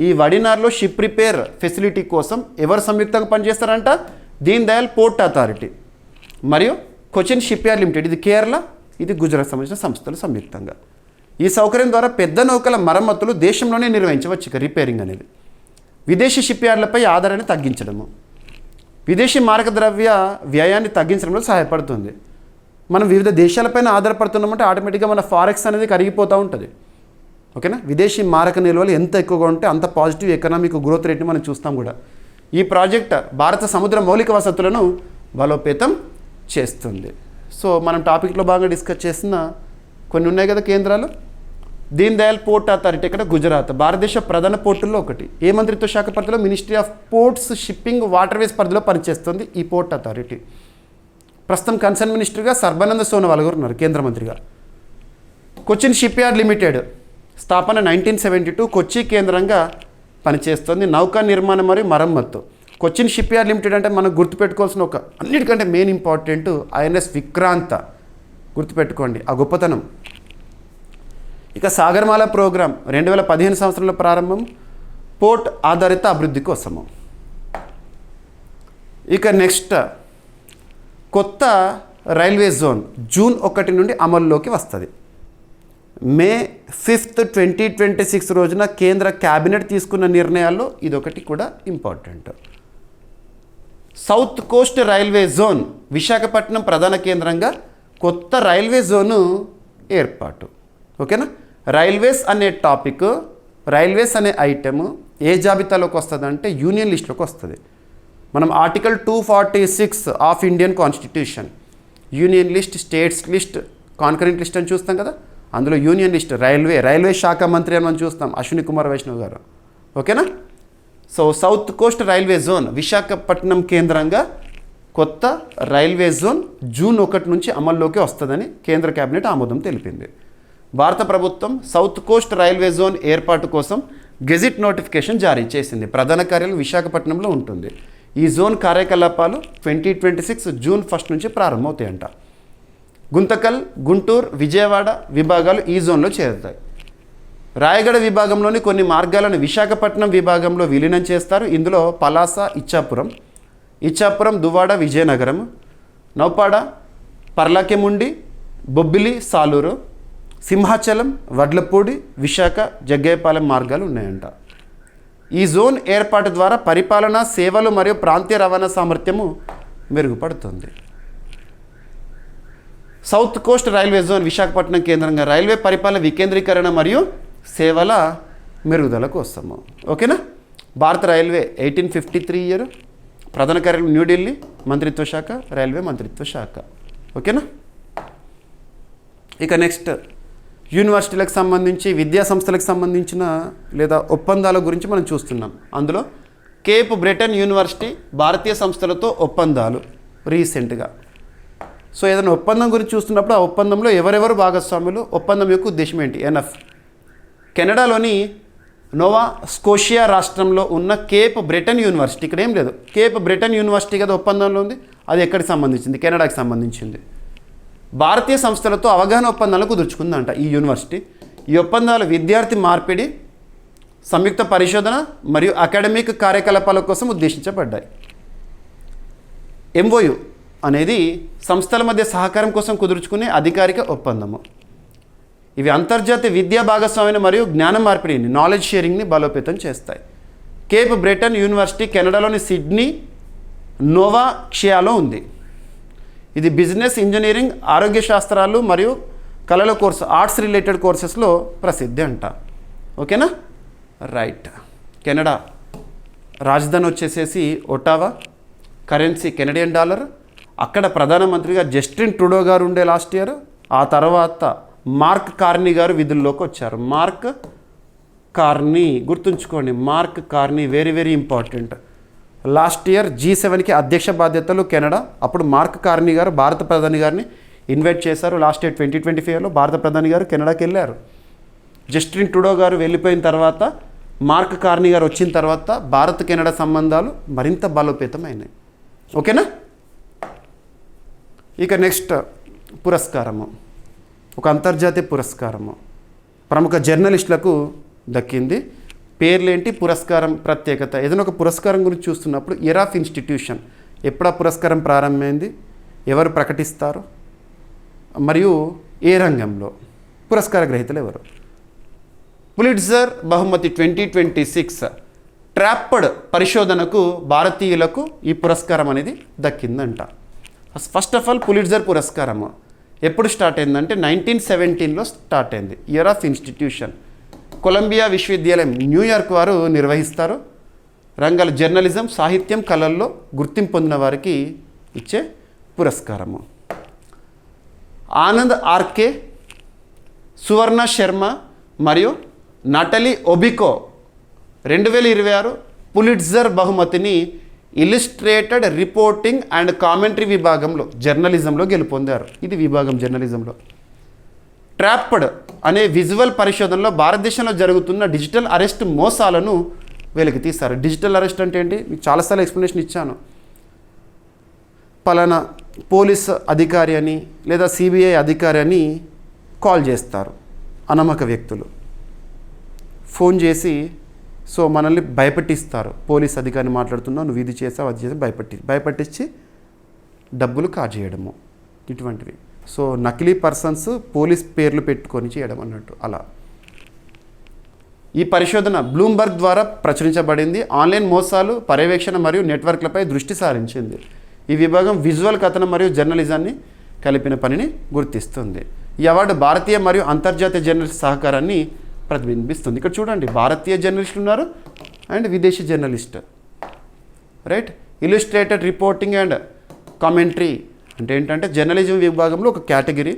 ఈ వడినార్లో షిప్ రిపేర్ ఫెసిలిటీ కోసం ఎవరు సంయుక్తంగా పనిచేస్తారంట? దీన్ దయాల్ పోర్ట్ అథారిటీ మరియు కొచ్చిన్ షిప్ యార్డ్ లిమిటెడ్. ఇది కేరళ, ఇది గుజరాత్ సంబంధించిన సంస్థలు సంయుక్తంగా. ఈ సౌకర్యం ద్వారా పెద్ద నౌకల మరమ్మతులు దేశంలోనే నిర్వహించవచ్చు. ఇక రిపేరింగ్ అనేది విదేశీ షిప్ యార్డ్లపై ఆధారాన్ని తగ్గించడము, విదేశీ మారక ద్రవ్య వ్యయాన్ని తగ్గించడంలో సహాయపడుతుంది. మనం వివిధ దేశాలపైన ఆధారపడుతున్నామంటే ఆటోమేటిక్గా మన ఫారెక్స్ అనేది కరిగిపోతూ ఉంటుంది. ఓకేనా? విదేశీ మారక నిల్వలు ఎంత ఎక్కువగా ఉంటే అంత పాజిటివ్ ఎకనామిక్ గ్రోత్ రేట్ని మనం చూస్తాం కూడా. ఈ ప్రాజెక్ట్ భారత సముద్ర మౌలిక వసతులను బలోపేతం చేస్తుంది. సో మనం టాపిక్లో బాగా డిస్కస్ చేసిన కొన్ని ఉన్నాయి కదా కేంద్రాలు. దీన్ దయాల్ పోర్ట్ అథారిటీ ఇక్కడ గుజరాత్, భారతదేశ ప్రధాన పోర్టుల్లో ఒకటి. ఏ మంత్రిత్వ శాఖ పరిధిలో? Ministry of ports, shipping, waterways పరిధిలో పనిచేస్తుంది ఈ పోర్ట్ అథారిటీ. ప్రస్తుతం కన్సర్న్ మినిస్టర్గా సర్బానంద సోనోవాల్ గారు ఉన్నారు, కేంద్ర మంత్రిగా. కొచ్చిన్ షిప్ యార్డ్ లిమిటెడ్ స్థాపన 1972, కొచ్చి కేంద్రంగా పనిచేస్తుంది. నౌకా నిర్మాణం మరియు మరమ్మత్తు. కొచ్చిన్ షిప్ యార్డ్ లిమిటెడ్ అంటే మనం గుర్తుపెట్టుకోవాల్సిన ఒక అన్నిటికంటే మెయిన్ ఇంపార్టెంట్ INS విక్రాంత. గుర్తుపెట్టుకోండి ఆ గొప్పతనం. ఇక సాగర్మాల ప్రోగ్రాం 2015 సంవత్సరంలో ప్రారంభం, పోర్ట్ ఆధారిత అభివృద్ధి కోసము. ఇక నెక్స్ట్, కొత్త రైల్వే జోన్ June 1 నుండి అమల్లోకి వస్తుంది. May 5, 2026 రోజున కేంద్ర క్యాబినెట్ తీసుకున్న నిర్ణయాల్లో ఇదొకటి కూడా important. South Coast railway zone Visakhapatnam ప్రధాన కేంద్రంగా కొత్త రైల్వే జోను ఏర్పాటు. ఓకేనా? రైల్వేస్ అనే టాపిక్, రైల్వేస్ అనే ఐటెము ఏ జాబితాలోకి వస్తుందంటే యూనియన్ లిస్ట్లోకి వస్తుంది. మనం article 246 of Indian constitution, union list, states list, concurrent list అని చూస్తాం కదా. అందులో యూనియన్ లిస్ట్ రైల్వే శాఖ మంత్రి అని మనం చూస్తాం, అశ్విని కుమార్ వైష్ణవ్ గారు. ఓకేనా? So south Coast railway zone Visakhapatnam కేంద్రంగా కొత్త రైల్వే జోన్ June 1 నుంచి అమల్లోకి వస్తుందని కేంద్ర క్యాబినెట్ ఆమోదం తెలిపింది. భారత ప్రభుత్వం సౌత్ కోస్ట్ రైల్వే జోన్ ఏర్పాటు కోసం గెజిట్ నోటిఫికేషన్ జారీ చేసింది. ప్రధాన కార్యాలయం విశాఖపట్నంలో ఉంటుంది. ఈ జోన్ కార్యకలాపాలు 2026 June 1 నుంచి ప్రారంభమవుతాయంట. గుంతకల్, గుంటూరు, విజయవాడ విభాగాలు ఈ జోన్లో చేరుతాయి. రాయగడ విభాగంలోని కొన్ని మార్గాలను విశాఖపట్నం విభాగంలో విలీనం చేస్తారు. ఇందులో పలాస, ఇచ్చాపురం, దువ్వాడ, విజయనగరం, నౌపాడ, పర్లాకెముండి, బొబ్బిలి, సాలూరు, సింహాచలం, వడ్లపూడి, విశాఖ, జగ్గయ్యపాలెం మార్గాలు ఉన్నాయంట. ఈ జోన్ ఏర్పాటు ద్వారా పరిపాలన, సేవలు మరియు ప్రాంతీయ రవాణా సామర్థ్యము మెరుగుపడుతుంది. South Coast railway zone Visakhapatnam కేంద్రంగా రైల్వే పరిపాలన వికేంద్రీకరణ మరియు సేవల మెరుగుదలకు వస్తాము. ఓకేనా? భారత రైల్వే 1853 ఇయర్, ప్రధాన కార్యాలయం న్యూఢిల్లీ, మంత్రిత్వ శాఖ రైల్వే మంత్రిత్వ శాఖ. ఓకేనా? ఇక నెక్స్ట్, యూనివర్సిటీలకు సంబంధించి, విద్యా సంస్థలకు సంబంధించిన లేదా ఒప్పందాల గురించి మనం చూస్తున్నాం. అందులో కేప్ బ్రిటన్ యూనివర్సిటీ భారతీయ సంస్థలతో ఒప్పందాలు రీసెంట్గా. సో ఏదైనా ఒప్పందం గురించి చూస్తున్నప్పుడు ఆ ఒప్పందంలో ఎవరెవరు భాగస్వాములు, ఒప్పందం యొక్క ఉద్దేశం ఏంటి, ఎన్ఎఫ్ కెనడాలోని నోవా స్కోషియా రాష్ట్రంలో ఉన్న కేప్ బ్రిటన్ యూనివర్సిటీ, ఇక్కడ ఏం లేదు, కేప్ బ్రిటన్ యూనివర్సిటీ కదా ఒప్పందంలో ఉంది, అది ఎక్కడికి సంబంధించింది? కెనడాకి సంబంధించింది. భారతీయ సంస్థలతో అవగాహన ఒప్పందాలు కుదుర్చుకుందంట ఈ యూనివర్సిటీ. ఈ ఒప్పందాలు విద్యార్థి మార్పిడి, సంయుక్త పరిశోధన మరియు అకాడమిక్ కార్యకలాపాల కోసం ఉద్దేశించబడ్డాయి. ఎంఓయు అనేది సంస్థల మధ్య సహకారం కోసం కుదుర్చుకునే అధికారిక ఒప్పందము. ఇవి అంతర్జాతీయ విద్యా భాగస్వామ్యం మరియు జ్ఞాన మార్పిడిని, నాలెడ్జ్ షేరింగ్ని బలోపేతం చేస్తాయి. కేప్ బ్రిటన్ యూనివర్సిటీ కెనడాలోని సిడ్నీ నోవా క్షియాలో ఉంది. ఇది బిజినెస్, ఇంజనీరింగ్, ఆరోగ్య శాస్త్రాలు మరియు కళల కోర్సు, ఆర్ట్స్ రిలేటెడ్ కోర్సెస్లో ప్రసిద్ధి అంట. ఓకేనా? రైట్. కెనడా రాజధాని వచ్చేసేసి ఒటావా, కరెన్సీ కెనడియన్ డాలర్. అక్కడ ప్రధానమంత్రిగా జస్టిన్ ట్రూడో గారు ఉండే లాస్ట్ ఇయర్. ఆ తర్వాత మార్క్ కార్నీ గారు విధుల్లోకి వచ్చారు. మార్క్ కార్నీ గుర్తుంచుకోండి, Mark Carney very very important. Last year G7కి అధ్యక్ష బాధ్యతలు కెనడా. అప్పుడు మార్క్ కార్నీ గారు భారత ప్రధాని గారిని ఇన్వైట్ చేశారు. లాస్ట్ ఇయర్ 2025లో భారత ప్రధాని గారు కెనడాకి వెళ్ళారు. జస్టిన్ ట్రూడో గారు వెళ్ళిపోయిన తర్వాత మార్క్ కార్నీ గారు వచ్చిన తర్వాత భారత్ కెనడా సంబంధాలు మరింత బలోపేతమైనాయి. ఓకేనా? ఇక నెక్స్ట్ పురస్కారము, ఒక అంతర్జాతీయ పురస్కారము ప్రముఖ జర్నలిస్టులకు దక్కింది. పేర్లేంటి, పురస్కారం ప్రత్యేకత. ఏదైనా ఒక పురస్కారం గురించి చూస్తున్నప్పుడు ఇయర్ ఆఫ్ ఇన్స్టిట్యూషన్, ఎప్పుడు ఆ పురస్కారం ప్రారంభమైంది, ఎవరు ప్రకటిస్తారు, మరియు ఏ రంగంలో, పురస్కార గ్రహీతలు ఎవరు. పులిట్జర్ బహుమతి 2026 ట్రాప్డ్ పరిశోధనకు భారతీయులకు ఈ పురస్కారం అనేది దక్కిందంట. ఫస్ట్ ఆఫ్ ఆల్ పులిట్జర్ పురస్కారము ఎప్పుడు స్టార్ట్ అయిందంటే 1917లో స్టార్ట్ అయింది. ఇయర్ ఆఫ్ ఇన్స్టిట్యూషన్ కొలంబియా విశ్వవిద్యాలయం న్యూయార్క్ వారు నిర్వహిస్తారు. రంగాల జర్నలిజం, సాహిత్యం, కళల్లో గుర్తింపు పొందిన వారికి ఇచ్చే పురస్కారము. ఆనంద్ ఆర్కే, సువర్ణ శర్మ మరియు నటలి ఒబికో 2026 పులిట్జర్ బహుమతిని ఇలిస్ట్రేటెడ్ రిపోర్టింగ్ అండ్ కామెంటరీ విభాగంలో జర్నలిజంలో గెలుపొందారు. ఇది విభాగం జర్నలిజంలో. ట్రాప్డ్ అనే విజువల్ పరిశోధనలో భారతదేశంలో జరుగుతున్న డిజిటల్ అరెస్ట్ మోసాలను వెలికి తీస్తారు. డిజిటల్ అరెస్ట్ అంటే ఏంటి, మీకు చాలాసార్లు ఎక్స్ప్లెనేషన్ ఇచ్చాను. పలానా పోలీస్ అధికారి అని లేదా సిబిఐ అధికారి అని కాల్ చేస్తారు అనమ్మక వ్యక్తులు, ఫోన్ చేసి సో మనల్ని భయపెట్టిస్తారు. పోలీస్ అధికారిని మాట్లాడుతున్నావు, నువ్వు ఇది చేసావు, అది చేసావు, భయపెట్టించి డబ్బులు కాజేయడము, ఇటువంటివి. సో నకిలీ పర్సన్స్ పోలీస్ పేర్లు పెట్టుకొని చేయడం అన్నట్టు. అలా ఈ పరిశోధన బ్లూంబర్గ్ ద్వారా ప్రచురించబడింది. ఆన్లైన్ మోసాలు, పర్యవేక్షణ మరియు నెట్వర్క్లపై దృష్టి సారించింది. ఈ విభాగం విజువల్ కథనం మరియు జర్నలిజాన్ని కలిపిన పనిని గుర్తిస్తుంది. ఈ అవార్డు భారతీయ మరియు అంతర్జాతీయ జర్నలిస్ట్ సహకారాన్ని ప్రతిబింబిస్తుంది. ఇక్కడ చూడండి, భారతీయ జర్నలిస్టులు ఉన్నారు అండ్ విదేశీ journalist. Right. Illustrated reporting and commentary అంటే ఏంటంటే జర్నలిజం విభాగంలో ఒక కేటగిరీ.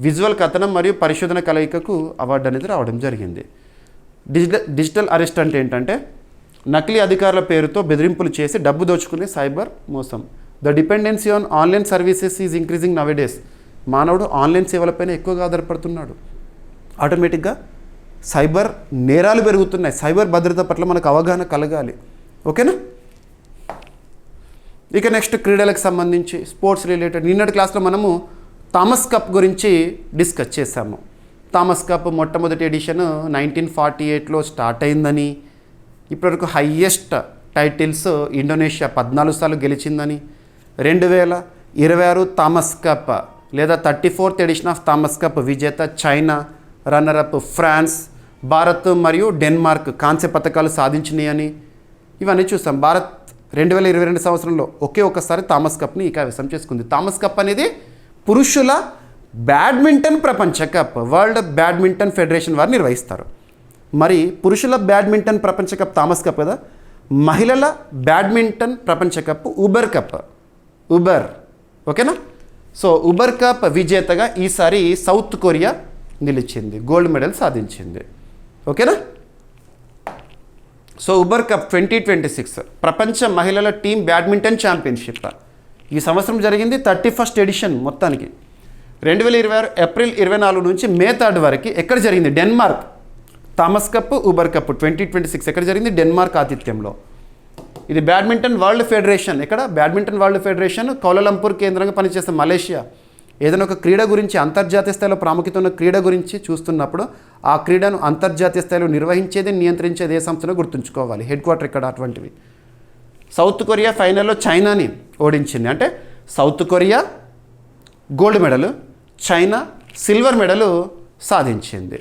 విజువల్ కథనం మరియు పరిశోధన కలయికకు అవార్డు అనేది రావడం జరిగింది. డిజిటల్ అరెస్ట్ అంటే ఏంటంటే నకిలీ అధికారుల పేరుతో బెదిరింపులు చేసి డబ్బు దోచుకునే సైబర్ మోసం. The dependency on online services is increasing nowadays. మానవుడు ఆన్లైన్ సేవలపైన ఎక్కువగా ఆధారపడుతున్నాడు. ఆటోమేటిక్గా సైబర్ నేరాలు పెరుగుతున్నాయి. సైబర్ భద్రత పట్ల మనకు అవగాహన కలగాలి. ఓకేనా? ఇక నెక్స్ట్ క్రీడలకు సంబంధించి స్పోర్ట్స్ రిలేటెడ్. నిన్నటి క్లాస్లో మనము థామస్ కప్ గురించి డిస్కస్ చేశాము. థామస్ కప్ మొట్టమొదటి ఎడిషన్ 1948లో స్టార్ట్ అయిందని, ఇప్పటివరకు హయ్యెస్ట్ టైటిల్స్ ఇండోనేషియా 14 సార్లు గెలిచిందని, 2026 థామస్ కప్ లేదా 34th edition of Thomas Cup విజేత చైనా, రన్నరప్ ఫ్రాన్స్, భారత్ మరియు డెన్మార్క్ కాంస్య పథకాలు సాధించినాయని ఇవన్నీ చూస్తాం. భారత్ 2022 సంవత్సరంలో ఒకే ఒక్కసారి థామస్ కప్ని కైవసం చేసుకుంది. థామస్ కప్ అనేది పురుషుల బ్యాడ్మింటన్ ప్రపంచ కప్, వరల్డ్ బ్యాడ్మింటన్ ఫెడరేషన్ వారు నిర్వహిస్తారు. మరి పురుషుల బ్యాడ్మింటన్ ప్రపంచ కప్ థామస్ కప్ కదా, మహిళల బ్యాడ్మింటన్ ప్రపంచ కప్ ఉబర్ కప్. ఉబర్, ఓకేనా? సో ఉబర్ కప్ విజేతగా ఈసారి సౌత్ కొరియా నిలిచింది, గోల్డ్ మెడల్ సాధించింది. ఓకేనా? సో ఉబర్ కప్ 2026 ప్రపంచ మహిళల టీం బ్యాడ్మింటన్ ఛాంపియన్షిప్ ఈ సంవత్సరం జరిగింది. 31st ఎడిషన్ మొత్తానికి 2026 ఏప్రిల్ 24 నుంచి మే 3 వరకు ఎక్కడ జరిగింది? Denmark Thomas cup Uber cup 2026 ఎక్కడ జరిగింది? డెన్మార్క్ ఆతిథ్యంలో. ఇది బ్యాడ్మింటన్ వరల్డ్ ఫెడరేషన్, ఎక్కడ? బ్యాడ్మింటన్ వరల్డ్ ఫెడరేషన్ కౌలాలంపూర్ కేంద్రంగా పనిచేస్తే మలేషియా. ఏదైనా ఒక క్రీడ గురించి అంతర్జాతీయ స్థాయిలో ప్రాముఖ్యత ఉన్న క్రీడ గురించి చూస్తున్నప్పుడు ఆ క్రీడను అంతర్జాతీయ స్థాయిలో నిర్వహించేది, నియంత్రించేది ఏ సంస్థనో గుర్తుంచుకోవాలి. హెడ్ క్వార్టర్ ఇక్కడ అటువంటివి. సౌత్ కొరియా ఫైనల్లో చైనాని ఓడించింది. అంటే South Korea gold medal, China silver medal సాధించింది.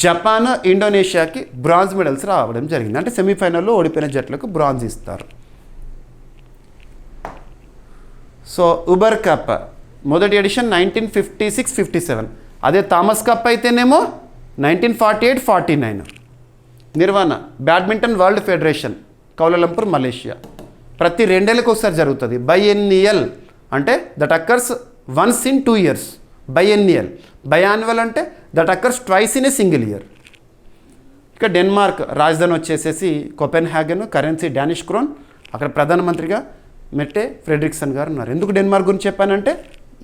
జపాన్ ఇండోనేషియాకి బ్రాంజ్ మెడల్స్ రావడం జరిగింది. అంటే సెమీఫైనల్లో ఓడిపోయిన జట్లకు బ్రాంజ్ ఇస్తారు. సో ఉబర్ కప్ మొదటి ఎడిషన్ 1956-57. అదే థామస్ కప్ అయితేనేమో 1948-49. నిర్వహణ badminton world federation Kuala Lumpur Malaysia. ప్రతి 2 ఏళ్ళకి ఒకసారి జరుగుతుంది. బైఎన్నియల్ అంటే that occurs once in 2 years. Biennial. Biannual అంటే that occurs twice in a single year. ఇక డెన్మార్క్ రాజధాని వచ్చేసేసి కోపెన్హాగన్, కరెన్సీ డానిష్ క్రోన్. అక్కడ ప్రధానమంత్రిగా మెట్టే ఫ్రెడ్రిక్సన్ గారు ఉన్నారు. ఎందుకు డెన్మార్క్ గురించి చెప్పానంటే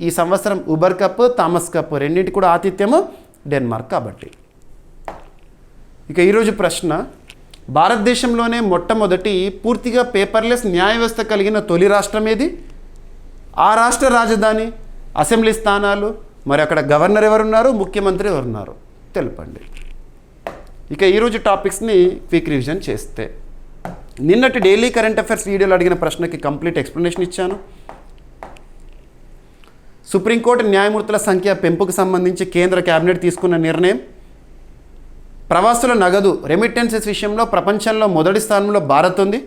ఈ సంవత్సరం ఉబర్ కప్ థామస్ కప్ రెండింటి కూడా ఆతిథ్యము డెన్మార్క్ కాబట్టి. ఇక ఈరోజు ప్రశ్న, భారతదేశంలోనే మొట్టమొదటి పూర్తిగా పేపర్లెస్ న్యాయ వ్యవస్థ కలిగిన తొలి రాష్ట్రం ఏది? ఆ రాష్ట్ర రాజధాని, అసెంబ్లీ స్థానాలు, మరి అక్కడ గవర్నర్ ఎవరున్నారు, ముఖ్యమంత్రి ఎవరున్నారు తెలపండి. ఇక ఈరోజు టాపిక్స్ని క్విక్ రివిజన్ చేస్తే, నిన్నటి డైలీ కరెంట్ అఫైర్స్ వీడియోలో అడిగిన ప్రశ్నకి కంప్లీట్ ఎక్స్ప్లెనేషన్ ఇచ్చాను. సుప్రీంకోర్టు న్యాయమూర్తుల సంఖ్య పెంపుకు సంబంధించి కేంద్ర కేబినెట్ తీసుకున్న నిర్ణయం. ప్రవాసుల నగదు రెమిటెన్సెస్ విషయంలో ప్రపంచంలో మొదటి స్థానంలో భారత్ ఉంది.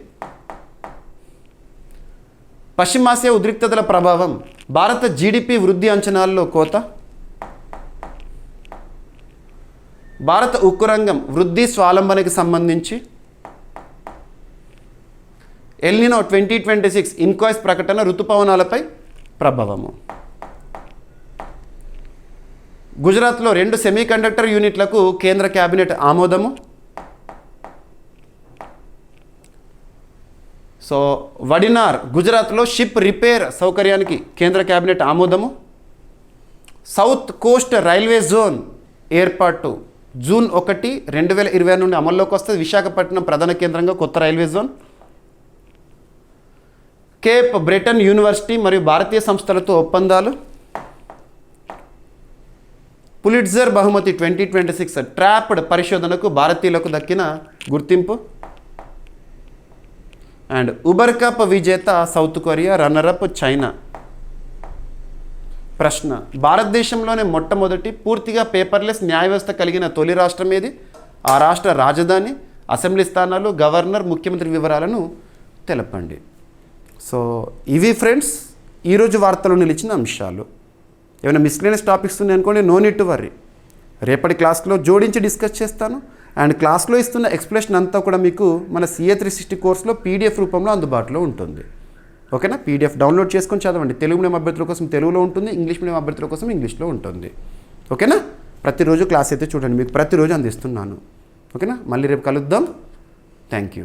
పశ్చిమాసియా ఉద్రిక్తతల ప్రభావం, భారత జీడిపి వృద్ధి అంచనాల్లో కోత. భారత ఉక్కు రంగం వృద్ధి స్వావలంబనకి సంబంధించి. ఎల్నినో 2026 ఇన్కాయిస్ ప్రకటన ఋతుపవనాలపై ప్రభావము. గుజరాత్లో 2 సెమీకండక్టర్ యూనిట్లకు కేంద్ర కేబినెట్ ఆమోదము. సో వడినార్ గుజరాత్లో షిప్ రిపేర్ సౌకర్యానికి కేంద్ర కేబినెట్ ఆమోదము. సౌత్ కోస్ట్ రైల్వే జోన్ ఏర్పాటు జూన్ 1, 2020 నుండి అమల్లోకి వస్తుంది. విశాఖపట్నం ప్రధాన కేంద్రంగా కొత్త railway zone. Cape Breton university మరియు భారతీయ సంస్థలతో ఒప్పందాలు. పులిట్జర్ బహుమతి 2026 ట్రాప్డ్ పరిశోధనకు భారతీయులకు దక్కిన గుర్తింపు. అండ్ ఉబర్ కప్ విజేత సౌత్ కొరియా, రన్నరప్ చైనా. ప్రశ్న, భారతదేశంలోనే మొట్టమొదటి పూర్తిగా పేపర్లెస్ న్యాయ వ్యవస్థ కలిగిన తొలి రాష్ట్రం ఏది? ఆ రాష్ట్ర రాజధాని, అసెంబ్లీ స్థానాలు, గవర్నర్, ముఖ్యమంత్రి వివరాలను తెలపండి. సో ఇవి ఫ్రెండ్స్ ఈరోజు వార్తలో నిలిచిన అంశాలు. ఏమైనా మిస్లేనియస్ టాపిక్స్ ఉన్నాయి అనుకోండి, నో నీడ్ టు వర్రీ. రేపటి క్లాస్లో జోడించి డిస్కస్ చేస్తాను. అండ్ క్లాస్లో ఇస్తున్న ఎక్స్ప్లెనేషన్ అంతా కూడా మీకు మన CA 360 కోర్సులో PDF రూపంలో అందుబాటులో ఉంటుంది. ఓకేనా? PDF డౌన్లోడ్ చేసుకొని చదవండి. తెలుగు మీడియం అభ్యర్థుల కోసం తెలుగులో ఉంటుంది, ఇంగ్లీష్ మీడియం అభ్యర్థుల కోసం ఇంగ్లీష్లో ఉంటుంది. ఓకేనా? ప్రతిరోజు క్లాస్ అయితే చూడండి, మీకు ప్రతిరోజు అందిస్తున్నాను. ఓకేనా? మళ్ళీ రేపు కలుద్దాం. Thank you.